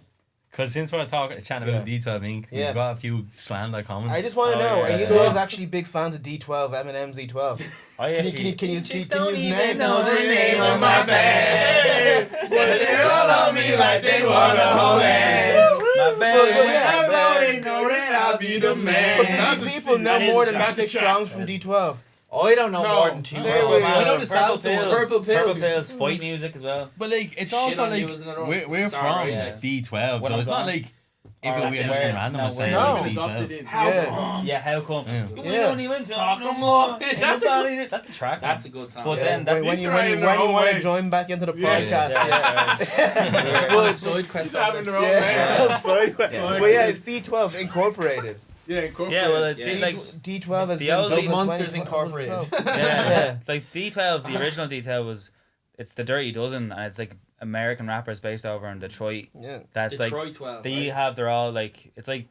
Because since we're chatting about D12 Inc., Yeah. we've got a few slander comments. I just want to know: yeah, are you yeah. guys actually big fans of D12, Eminem's D12? I actually. Can you chicks can don't you even name know the name of my band. But they all on me like they wanna hold hands. My But yeah, bad. Now they know that I'll be the man. But do these people know more than 6 songs from D12? I don't know No. more than 2. There we I know go. the salsa one. Purple Pills. Fight music as well. But like, it's Shit also on like You was another one. we're Sorry, from yeah. D12, When so I'm it's not gone. like if Alright, it were that's just where- some random no, was saying we're like not adopted D12. in. Yeah. Yeah, how come? Yeah. We Yeah. don't even talk no more. That's a track. That's a good song. But then When that's you Easter egg in their want own to way. join back into the Yeah. podcast, Well, side quest. Just having their own yeah. man. Sorry. But yeah, it's D12 Incorporated. Yeah, incorporate. yeah, well, Yeah. like D12 is The old Big Monsters Incorporated. yeah, like D12, the original D12 was it's the Dirty Dozen, and it's like American rappers based over in Detroit. Yeah. That's like Detroit 12. they have their all like it's like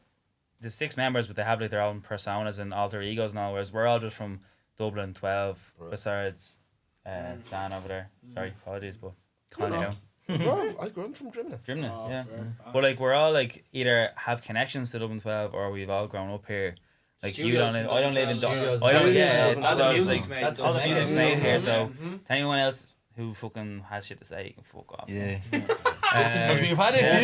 the 6 members, but they have like their own personas and alter egos and all. Whereas we're all just from Dublin 12. Right. Besides, Dan over there. Sorry, apologies, but kind No, of I grew up from Drimnagh. Drimnagh, Oh, yeah. fair. But like we're all like either have connections to Dublin 12 or we've all grown up here. Like you Studios don't, from I don't live in Dublin Dublin. 12. I don't. Studios Yeah, from it's Dublin so All the it's music's like made. that's all the the music's mega. made here. So Mhm. to anyone else who fucking has shit to say, you can fuck off. Yeah. Uh, Because we've had a yeah.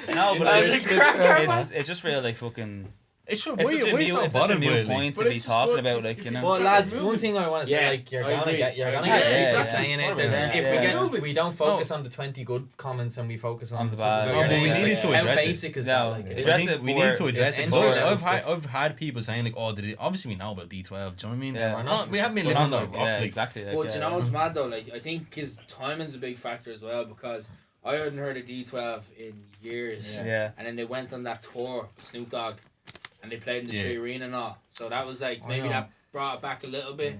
few. No, but That's like, a cracker, it's just real like fucking. It's It's such a new, it's such a new point to But be it's just talking good about, if- like if you you know. Well, lads, one thing I want to say, Yeah, like you're I gonna agree. get, you're I gonna agree. get Yeah, people exactly. saying it. 100%. If Yeah. we don't focus on the 20 good comments and we focus on the the bad. stuff Oh, that but you're we saying, needed it's to like, address how it. basic is No, that? Like, address I think it we more- need to address it. it's But entry-level I've had, stuff. I've had people saying like, oh, did it? Obviously we know about D12. Do you know what I mean? Yeah. We're not, we haven't been We're living not under a like- rock. yeah, like, exactly. Like, But you yeah. know what's mad though? Like I think his timing's a big factor as well because I hadn't heard of D12 in years. Yeah. And then they went on that tour, Snoop Dogg, and they played in the Yeah. Tree Arena and all. So that was like I maybe know. that brought it back a little bit.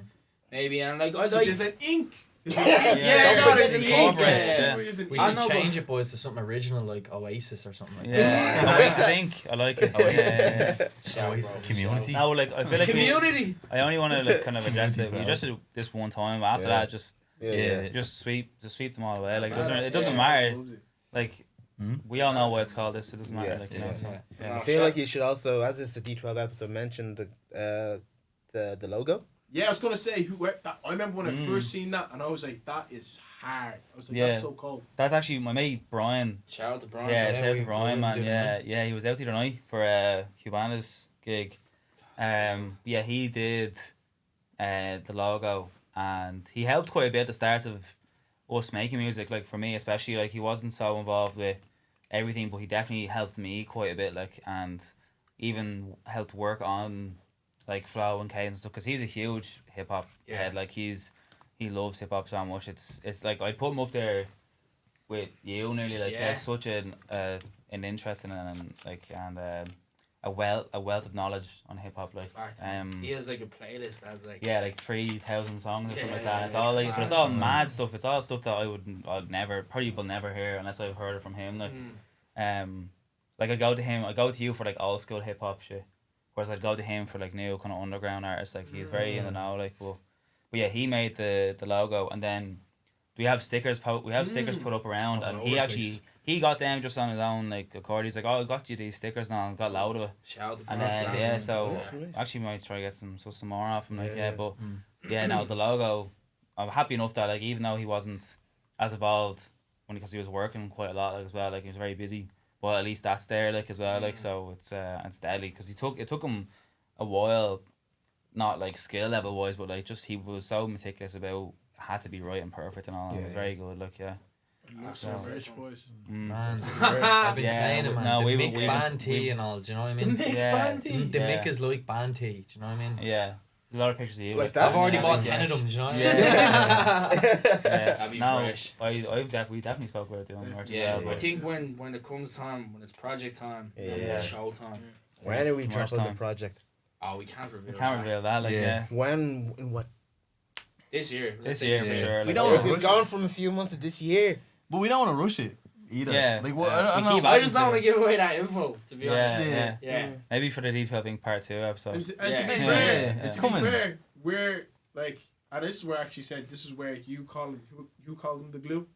Maybe and like I But like there's an ink. There's an yeah, ink. yeah, Don't no, forget there's the an ink. corporate. Yeah. There's an We ink. should know, change it, boys, to something original like Oasis or something like Yeah, Oasis Inc. I like it. Yeah. Shout, Oasis. bro, Community. No, like I feel like Community. I only want to like kind of address it. We addressed it this one time. After Yeah. that, just Yeah. just sweep them all away. Like Yeah, it doesn't yeah, matter. loves it. Like Hmm? we all know why it's called this. It doesn't matter. Yeah, Like you know. yeah. So, yeah. I feel like you should also, as is the D12 episode, mention the logo. Yeah, I was gonna say that. I remember when I first seen that, and I was like, "That is hard." I was like, Yeah. "That's so cold." That's actually my mate Brian. Shout out to Brian. Yeah, yeah, shout out we- to Brian, we man. did, Yeah, he was out the other night for Cubana's gig. Yeah, he did the logo, and he helped quite a bit at the start of us making music. Like for me, especially, like he wasn't so involved with everything, but he definitely helped me quite a bit. Like and even helped work on like flow and cadence and stuff because he's a huge hip hop head. Like he loves hip hop so much. It's like I'd put him up there with you nearly. Like he Yeah. has such an interest in it and a wealth of knowledge on hip hop. Like Fact. He has like a playlist that's like yeah, like 3,000 songs or something like Yeah, that. It's all like, but it's all mad. mad stuff. It's all stuff that I'd never probably will never hear unless I've heard it from him. Like like I'd go to you for like old school hip hop shit, whereas I'd go to him for like new kind of underground artists. Like he's very in the know. Like but yeah, he made the logo, and then we have stickers put up around, and he actually he got them just on his own like accord. He's like, oh, I got you these stickers now, and got loud of it. shout out to And Brian. then for yeah, that. so Nice. actually might try to get some more off him. Like Yeah. but yeah, no, the logo. I'm happy enough that like even though he wasn't as involved because he was working quite a lot like, as well. Like he was very busy, but at least that's there like as well. Like so it's deadly because it took him a while, not like skill level wise, but like just he was so meticulous about had to be right and perfect and all. Yeah, Very good. Like Love some merch, boys. I've been saying it, man. No, the we Mick band tee and all. Do you know what I mean? The Mick band tee? The Mick is like band tee. Do you know what I mean? Yeah. A lot of pictures of you. Like that? I've already Yeah, bought yeah. 10 of them. Do you know what I mean? Yeah. That'd be No, fresh. we definitely spoke about doing merch. Yeah, as well, I but think when it comes time, when it's project time, Yeah. and it's show time. When are we Merch dropping the time. project? Oh, we can't reveal. we can't that. reveal that. Like Yeah. When? In what? This year. this year for Yeah. sure. We like, don't If rush it's gone from a few months to this year. But we don't want to rush it either. Yeah. Like, what? Yeah. I don't We know. keep I just don't want to give away that info, to be Yeah, honest. yeah. Yeah. Maybe for the D12 being part 2 episode. And to Yeah. be Yeah. fair, Yeah. It's to be coming. fair, we're like, and this is where I actually said this is where you call him the glue.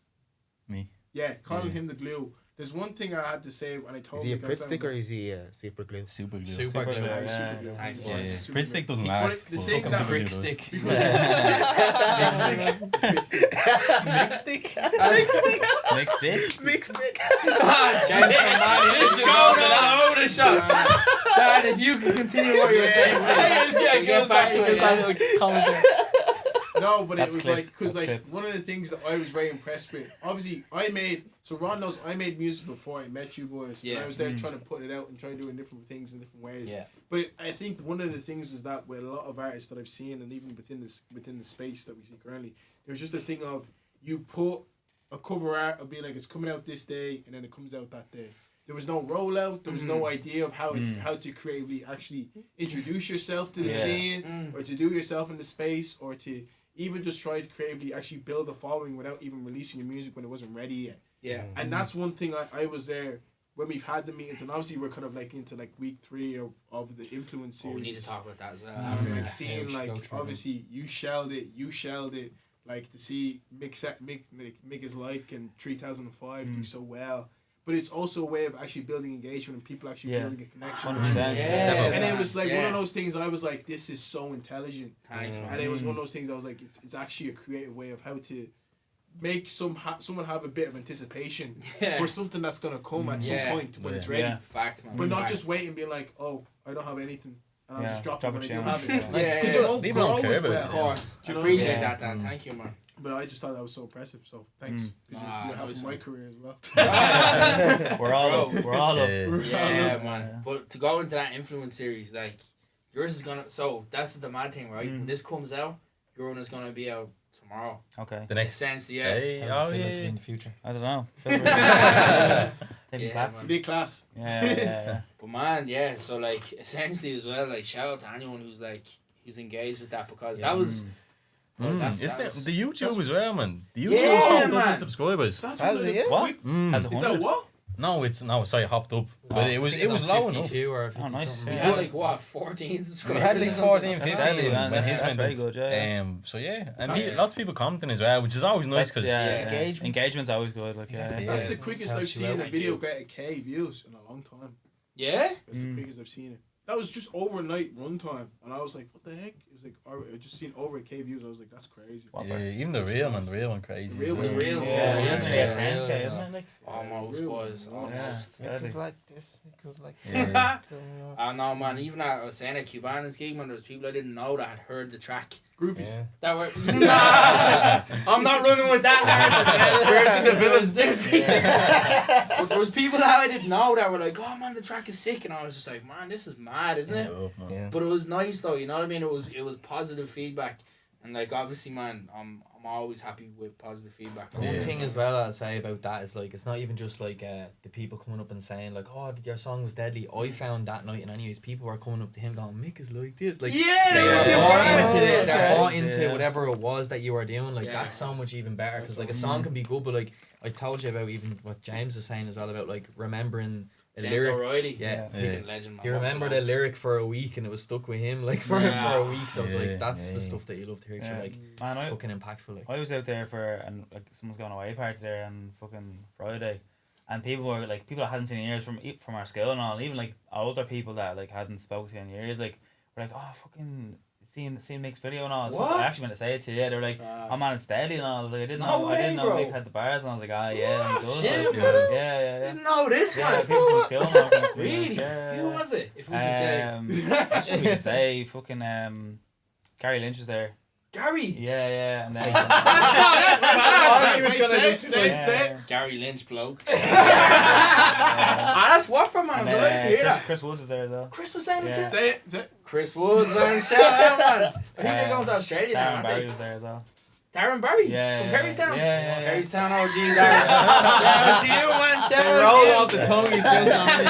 Me. Yeah, calling him the glue. There's one thing I had to say when I told Is he a you guys Pritt that- stick or is he super glue? Super glue. Super glue. Yeah, Yeah, super glue. Nice Yeah, one. Yeah. super Pritt glue. stick doesn't But last. the but thing fucking that- super glue Brick does. stick. Mixed stick. Mixed stick. Mixed stick. This is going all over the shop. Dad, if you can continue what you were saying, we'll get back to it. Yeah. No, but That's it was clip. like, because That's like clip. one of the things that I was very impressed with, obviously so Ron knows I made music before I met you boys. Yeah. And I was there trying to put it out and trying to do different things in different ways. Yeah. But I think one of the things is that with a lot of artists that I've seen, and even within the space that we see currently, there's just a thing of you put a cover art of being like it's coming out this day and then it comes out that day. There was no rollout. There was no idea of how to creatively actually introduce yourself to the scene or to do yourself in the space or to even just try to creatively actually build a following without even releasing your music when it wasn't ready yet. Yeah. And that's one thing I was there when we've had the meetings, and obviously we're kind of like into like week 3 of the influence Oh, series. we need to talk about that as well. After after. like seeing we should go like through obviously you shelled it, like to see Mick is like and 3005 do so well. But it's also a way of actually building engagement and people actually building a connection. 100%. Yeah. And it was like one of those things I was like, this is so intelligent. Thanks, man. And it was one of those things I was like, it's actually a creative way of how to make someone have a bit of anticipation for something that's going to come at some point when it's ready. Yeah. Fact, man. But not Fact. just wait and be like, oh, I don't have anything. And I'll just drop it Drop when I it do down. have it. Yeah, Because yeah. it won't People don't grow care as about it. well. Of course. Do you I know appreciate what I that, Dan. Thank you, man. But I just thought that was so impressive. So thanks. 'Cause you're helping my career as well. We're all up. We're all up. Yeah, man. But to go into that influence series, like yours is gonna. So that's the mad thing, right? When this comes out, your one is gonna be out tomorrow. Okay. The In a next sense, yeah. day. How does Oh it feel like to be yeah. in the future? I don't know. Take me Yeah, back. man. Big class. Yeah. But man, yeah. So like, essentially as well, like shout out to anyone who's engaged with that because that was. That's, It's that was the YouTube as well, man. The Yeah, YouTube's hopped up man. in subscribers. That's Has one of it, the yeah? What? quick- Has a Is that 100? what? No, sorry, hopped up. But it I was think it's on low enough. 52 or 50 nice, something. we yeah. had like what 14 subscribers. We had like or something. 14, That's 15 Exactly, man. when his That's went very up. good, yeah. So yeah, and That's- lots of people commenting as well, which is always nice because Engagement. Engagement's always good. Like, Exactly, That's Yeah. the quickest Helps I've you seen out. a Thank video you. get a K views in a long time. Yeah. That's the quickest I've seen it. That was just overnight runtime, and I was like, "What the heck?" It was like, I just seen over a K views. I was like, "That's crazy." even the real one crazy. The real as well. one. real one. Yeah, Yeah, it's yeah. only a 10K, isn't it? Like, Almost Real. boys. Yeah. Almost. It was like this. It was like Yeah. I know, man. Even I was saying at Cuban's gig, man, there was people I didn't know that had heard the track. Groupies. Yeah. That were. I'm not running with that hard. We're in the village. There's people. But there was people that I didn't know that were like, "Oh man, the track is sick," and I was just like, "Man, this is mad, isn't it?" Yeah. But it was nice though. You know what I mean? It was positive feedback, and like obviously, man, I'm always happy with positive feedback. One thing as well I'd say about that is like it's not even just like the people coming up and saying like, oh, your song was deadly. I found that night and anyways people were coming up to him going, Mick is like this, like Yeah, they were yeah, bought yeah. into it, they're Okay. bought into Yeah. whatever it was that you were doing. Like Yeah. that's so much even better because like a song can be good, but like I told you about even what James is saying is all about like remembering a James lyric. O'Reilly. Yeah. Freaking legend, man. You remember the lyric for a week and it was stuck with him like for Yeah. a week. So I was Yeah, like, that's the yeah. stuff that you love to hear. 'Cause you're Yeah. like, man, it's fucking impactful. Like. I was out there for and like someone's going away party there on fucking Friday, and people were like people I hadn't seen in years from our school and all, even like older people that like hadn't spoken to in years, like were like, oh fucking seen Mick's video and all. So What? I actually meant to say it to you. They were like, I'm on steady and all. I was like, I didn't No know. I way, didn't know bro. Mick had the bars, and I was like, yeah, he does. Shit, like, brother. yeah. Didn't know this, Yeah, man. people from school now. Come to me, Really? like, yeah. Who was it? If we can say. Actually, we can say fucking Gary Lynch was there. Gary. Yeah, and then That's class. He was gonna say it. Gary Lynch bloke. yeah. That's what from man. I'm And delighted to hear then that. Chris Woods was there as well. Chris was saying it Yeah. too. Say it. Chris Woods, man. Shout out, man. I think they're going to Um, Australia now, Darren aren't Barry they? was there as well. Darren Barry? Yeah, From yeah, Perrystown? yeah. Perrystown OG, Darren. Shout out to you, man. Shout They out roll to off the tongue, he's still something.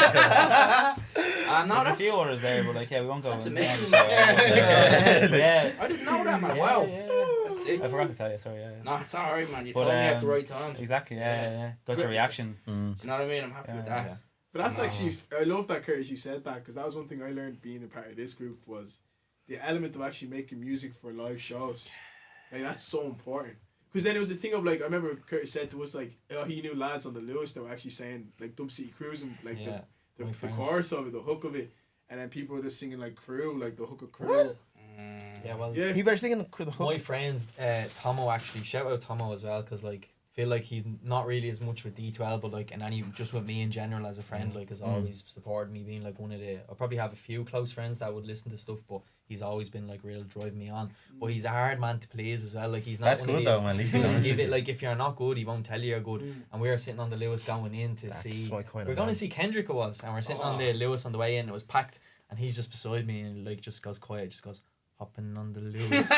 No, There's a that's... few others there, but like, yeah, we won't go. That's into amazing. that. Yeah. I didn't know that, man. Yeah, Wow. yeah. That's sick. I forgot to tell you, sorry. Yeah. No, it's alright, man. You But, told me at the right time. Exactly, yeah. Got your reaction. Do you know what I mean? I'm happy with that. Yeah. But that's actually, I love that, Curtis, you said that, because that was one thing I learned being a part of this group was the element of actually making music for live shows. Like, that's so important. Because then it was the thing of, like, I remember Curtis said to us, like, he knew lads on the Lewis that were actually saying, like, Dub City Cruising, like, Yeah, the my friends. chorus of it, the hook of it. And then people were just singing, like, Crew, like, the hook of Crew. What? Yeah, well, Yeah. He better singing the hook. my friend Tomo, actually, shout out Tomo as well, because like feel like he's not really as much with D12, but like, and any just with me in general as a friend, like, has always supported me, being like one of the, I probably have a few close friends that would listen to stuff, but he's always been like real driving me on. But he's a hard man to please as well. Like, he's not That's one of good these, though, man. At least he he's doesn't honest give with it, you. like, if you're not good, he won't tell you you're good. And we were sitting on the Lewis going in to That's see, my kind we're of going to man. see Kendrick, it was, and we're sitting on the Lewis on the way in, it was packed, and he's just beside me and like just goes quiet, just goes, hopping on the Lewis,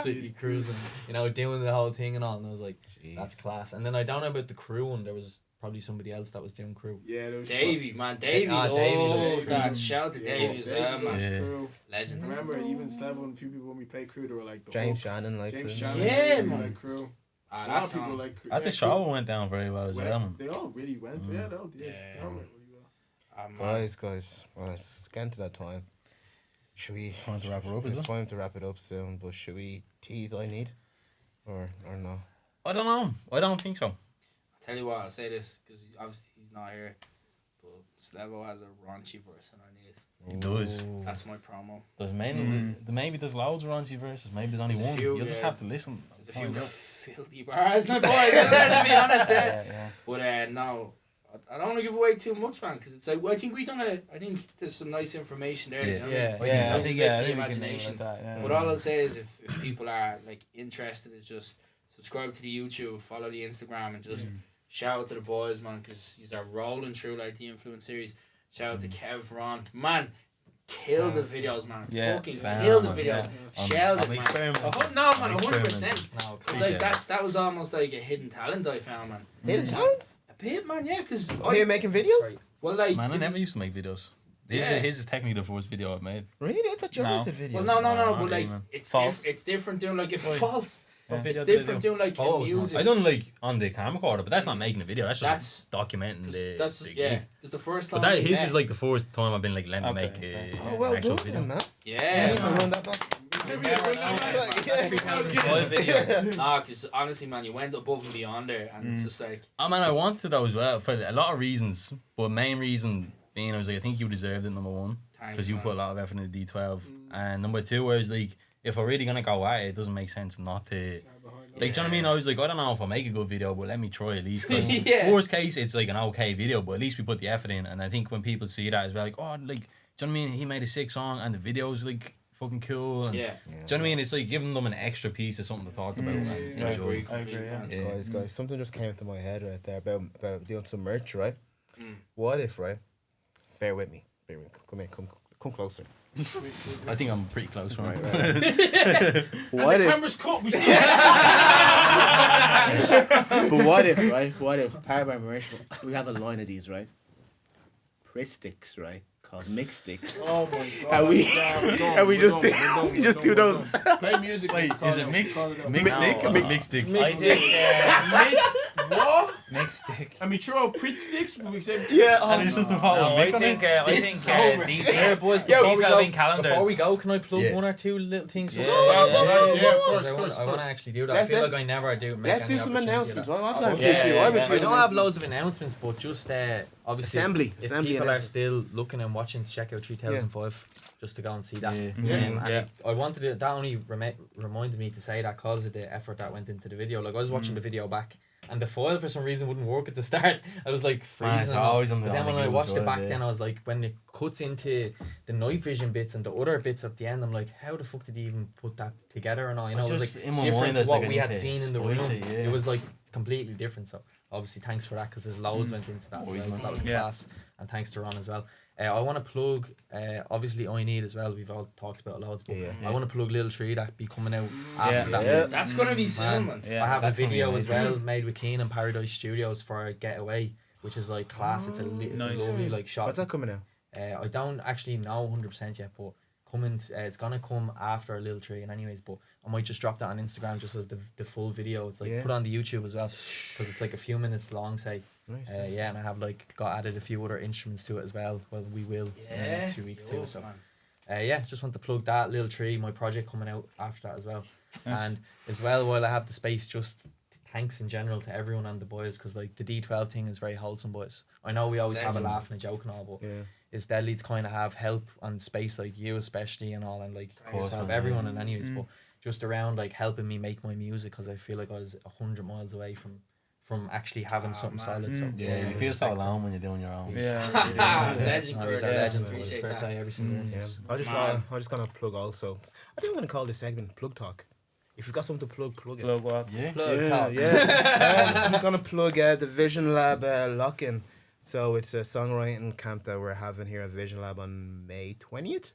city cruising, you know, doing the whole thing and all, and I was like, Jeez. that's class. And then I don't know about the crew, and there was probably somebody else that was doing crew. Yeah, there was Davey, man. Davey Davey loves loves that. Crew. Shout out to Yeah, Davey as well, man. Yeah. Crew. Legend. I remember even Slevo and a few people when we played Crew, they were like, the James hook. Shannon likes James it. Shannon. Yeah, really man. like Crew. Ah, A lot that of people song. like Crew. At the Yeah, show Crew went down very well as well, man. They all really went. Yeah, they all did. Yeah. They all went really well. Ah, man. Guys, well, it's getting to that time. Should we? Time to wrap her up, is It's it? time to wrap it up soon, but should we tease I need? Or no? I don't know. I don't think so. I'll tell you what, I'll say this, because obviously he's not here, but Slevo has a raunchy verse and I need it. He does. That's my promo. There's maybe there's loads of raunchy verses. Maybe there's only There's a one. few, You'll just yeah. have to listen. There's a few Find out. filthy bars, my boy, to be honest, Yeah. But no, I don't want to give away too much, man, because it's like, well, I think there's some nice information there. Yeah. You know? Yeah. Yeah, I think, yeah, I the think we can imagination. leave it like that, yeah. But all I'll say is if people are like interested, is just subscribe to the YouTube, follow the Instagram, and just shout out to the boys, man, because these are rolling through like the Influence series. Shout out to Kev, Ron, man, kill the videos, man, Yeah. fucking Sam, kill the man, videos, I'm shell it, man. experimenting. No, man, I'm 100%. experimenting. No, Like that was almost like a hidden talent I found, man. Hidden talent? A bit, man, yeah, because Oh, you're making videos? well, like Man, I never used to make videos. Yeah. His is technically the first video I've made. Really? I thought you No. always did videos. well, no, No, but like really, man. it's False. it's different doing like Why? false. Yeah. What video It's did I different do? doing like Photos, man. music. I done like on the camcorder, but that's not making a video. That's That's- just documenting the. That's the yeah. gig. It's the first But time. that we his met. is like the first time I've been like let me Okay, make okay. Oh, well actual done, video. man. Yeah. I run that back. Nah, because honestly, man, you went above and beyond there, and it's just like Oh man, I wanted that as well for a lot of reasons. But main reason being, I was like, I think you deserved it, number one, thanks, because you man. put a lot of effort into D12, and number two, I was like, if I'm really gonna go at it, it doesn't make sense not to. Like, do you know what I mean? I was like, I don't know if I'll make a good video, but let me try at least. 'Cause Yeah. worst case, it's like an okay video, but at least we put the effort in. And I think when people see that as well, like, oh, like, do you know what I mean? He made a sick song, and the video's like fucking cool. And, Yeah. do you know what I mean? It's like giving them an extra piece of something to talk about. And I enjoy. agree. I agree, yeah. completely, Yeah. Guys, something just came into my head right there about doing some merch, right? Mm. What if, right? Bear with me. Come here, come closer. I think I'm pretty close, right? What if? Cameras cut. We see it. But what if, right? What if part of our merch, we have a line of these, right? Pritt sticks, right? Called mix sticks. Oh my god. And we- Yeah, and we we're just done, do- we're done, we we're just done, do we're those. done. Play music. Wait, call is it it out, mixed? call it out. Mixed stick? No. Mixed stick. I think What? Mixed Make stick. And we throw out print sticks, but we say and it's just the photo. No, I think boys, before we go, can I plug one or two little things? Of course. I want to actually do that. I feel like I never do. Let's do some announcements. I've got a few Yeah, too. yeah, I have a yeah. few. I don't have loads of announcements, but just obviously Assembly if people are announcements. still looking and watching, check out 3005 just to go and see that. Yeah. I wanted to, that only reminded me to say that because of the effort that went into the video. Like I was watching the video back, and the foil for some reason wouldn't work at the start. I was like freezing. It's always on the but then when I watched it back, yeah. then I was like, when it cuts into the night vision bits and the other bits at the end, I'm like, how the fuck did he even put that together and all? You know, it was like in my different mind, to what like we had seen in the room. yeah. It was like completely different. So obviously, thanks for that because there's loads went into that. As well, so that was class, and thanks to Ron as well. I want to plug, obviously I Need as well, we've all talked about loads, but I want to plug Little Tree that be coming out after that. Yeah. That's going to be soon, man. I have a video as well made with Keen and Paradise Studios for Getaway, which is like class. It's a lovely like shot. What's that coming out? I don't actually know 100% yet, but it's gonna come after Little Tree and anyways, but I might just drop that on Instagram just as the full video. It's like put on the YouTube as well because it's like a few minutes long, say. Nice. And I have like got added a few other instruments to it as well. Well, we will in the next 2 weeks too. So just want to plug that Little Tree, my project coming out after that as well. Nice. And as well, while I have the space, just thanks in general to everyone and the boys, because like the D12 thing is very wholesome, boys. I know we always have a laugh and a joke and all, but it's deadly to kind of have help and space like you especially and all, and like to have everyone and anyways, but just around like helping me make my music, because I feel like I was 100 miles away from actually having something solid. So you feel so alone when you're doing your own. Legend, legends. Appreciate Fair that. play every single one. I'm just gonna plug also. I didn't want to call this segment Plug Talk. If you've got something to plug it. Plug what? Plug talk. I'm just gonna plug the Vision Lab lock-in. So it's a songwriting camp that we're having here at Vision Lab on May 20th.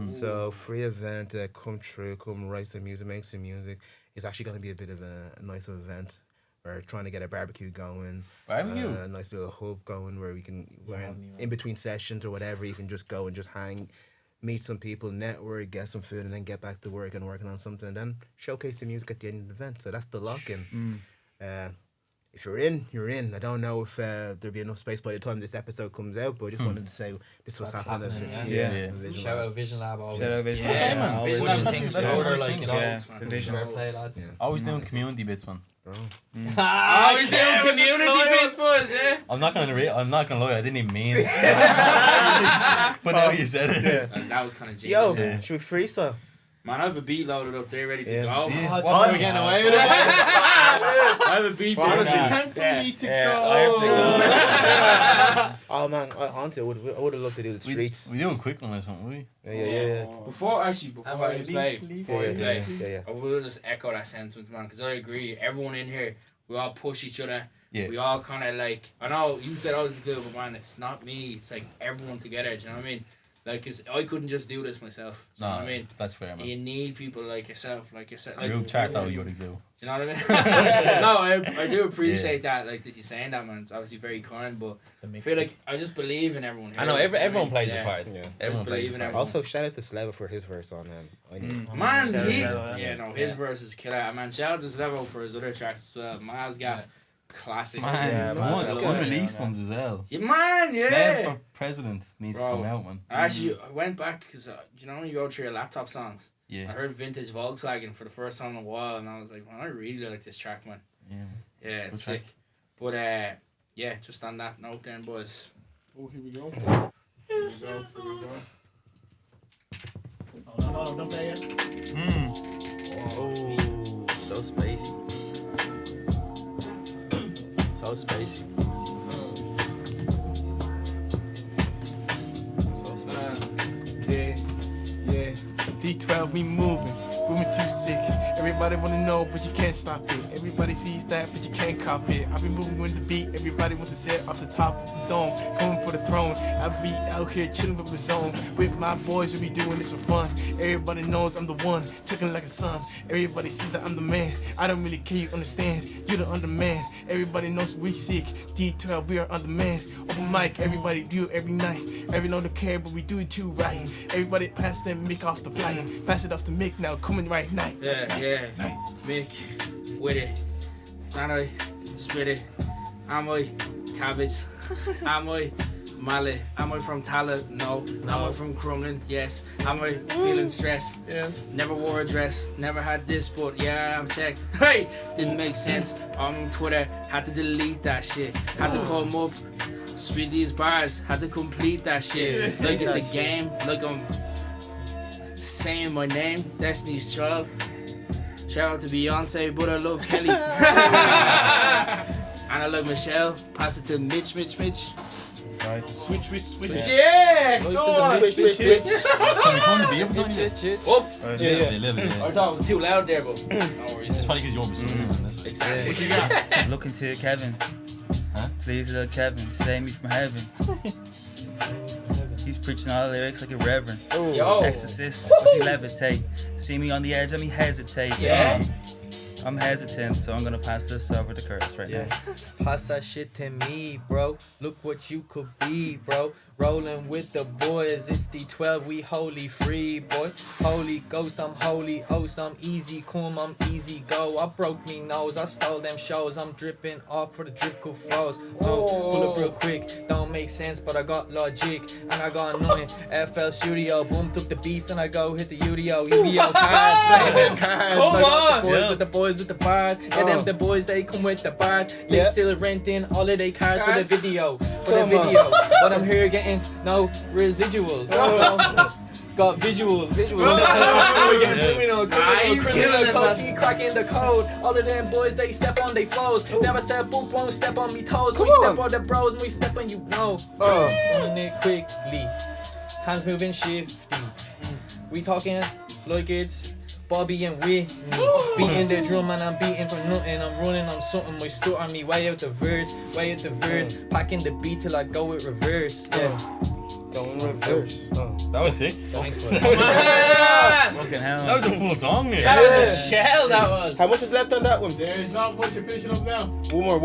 So free event, come through, come write some music, make some music. It's actually gonna be a bit of a nice event. We're trying to get a barbecue going. A nice little hub going where we can, in between sessions or whatever, you can just go and just hang, meet some people, network, get some food, and then get back to work and working on something, and then showcase the music at the end of the event. So that's the lock-in. If you're in, you're in. I don't know if there'll be enough space by the time this episode comes out, but I just wanted to say this was happening. Shout out Vision Lab always. Shout out Vision Lab. Yeah, man. Always Vision pushing Lab. things That's forward. like, you know, The Vision fair Lab. play, lads. Always doing community bits, man. He's doing community bits, boys, yeah? I'm not gonna lie, I didn't even mean it. But now you said it. That was kind of genius. Yo, Yeah. should we freestyle? Man, I have a beat loaded up there ready to go. What are we getting away with it? I have a beat there. Honestly, now. time for me to I go. have to go. Oh man, honestly, I would have loved to do the streets. We do a quick one or something, will we? Yeah. Before I play, Yeah. I will just echo that sentiment, man, because I agree. Everyone in here, we all push each other. Yeah. We all kind of like, I know you said I was the good, but man, it's not me. It's like everyone together. Do you know what I mean? Like, cause I couldn't just do this myself. Do you know what I mean? That's fair, man. You need people like yourself. Like, Group chat though, you gotta do. Do you know what I mean? No, I do appreciate that. Like that you saying that, man. It's obviously very kind, but I feel like I just believe in everyone here. I know everyone plays a part. Yeah. Everyone plays a part. Also, shout out to Sleva for his verse on I Need. Man, Shout out his verse is killer. Man, shout out to Slevo for his other tracks as well. Maz Gaff, classic. Man, man. unreleased ones as well. Yeah, man, Slave yeah. for President needs Bro. to come out, man. Actually, I went back because you know when you go through your laptop songs. I Yeah. heard Vintage Volkswagen for the first time in a while, and I was like, man, I really like this track, man. Yeah. Yeah, it's Good track. sick. But yeah, just on that note, then, boys. Oh, here we go. Here we go. Hold on, don't play yet. Oh, so spacey. So spacey. Yeah. D12, we moving too sick. Everybody wanna know, but you can't stop it. Everybody sees that, but you can't cop it. I be moving with the beat, everybody wants to sit off the top of the dome, coming for the throne. I be out here chilling with my zone. With my boys, we be doing this for fun. Everybody knows I'm the one, checking like a son. Everybody sees that I'm the man. I don't really care, you understand. You're the underman. Everybody knows we sick. D12, we are on demand. Open mic, everybody view every night. Everybody know the care, but we do it too right. Everybody pass them mic off the flight. Pass it off the mic now, coming right night. Yeah. Mick, with it. Nano, spit it. Am I cabbage? Am I mallet? Am I from Tala? No. Am I from Crumlin? Yes. Am I feeling stressed? Yes. Never wore a dress, never had this, but yeah, I'm checked. Hey, didn't make sense on Twitter. Had to delete that shit. Had to come up, spit these bars. Had to complete that shit. Like it's a game. Like I'm saying my name, Destiny's Child. Shout out to Beyonce, but I love Kelly. And I love Michelle. Pass it to Mitch. Right. Switch. Yeah! Go on! Switch. Can we turn the beer behind you? Oh! Yeah. A little bit. I thought it was too loud there, but no worries. It's probably because you're beside me. Exactly. What you got? Looking to Kevin. Huh? Please, little Kevin, save me from heaven. He's preaching all the lyrics like a reverend. Yo! Exorcist, watch me levitate. See me on the edge, let me hesitate. Yeah. I'm hesitant, so I'm gonna pass this over to Curtis right now. Pass that shit to me, bro. Look what you could be, bro. Rolling with the boys, it's D12, we holy free, boy. Holy Ghost, I'm holy host, I'm easy come, I'm easy go. I broke me nose, I stole them shows, I'm dripping off for the drip cool flows. Pull up real quick, don't make sense, but I got logic, and I got nothing. FL Studio, boomed up the beats, and I go hit the UDO, Yu-Gi-Oh cards, playing them cards. Come on! With the boys with the bars, yeah, them the boys, they come with the bars. They still renting all of their cars for the video, but I'm here getting no residuals. Got visuals. Criminal, see cracking the code. All of them boys, they step on they flows. Never step up, won't step on me toes. We step on the bros and we step on you know. Running it quickly, hands moving shifty. We talking like it's Bobby and Whitney. Beating the drum and I'm beating for nothing. I'm running, I'm something. We stutter me way out the verse. Packing the beat till I go with reverse. Going reverse. That was sick. Thanks for Fucking hell. That was a full song, That was a shell, that was. How much is left on that one? There's not much official up now. One more.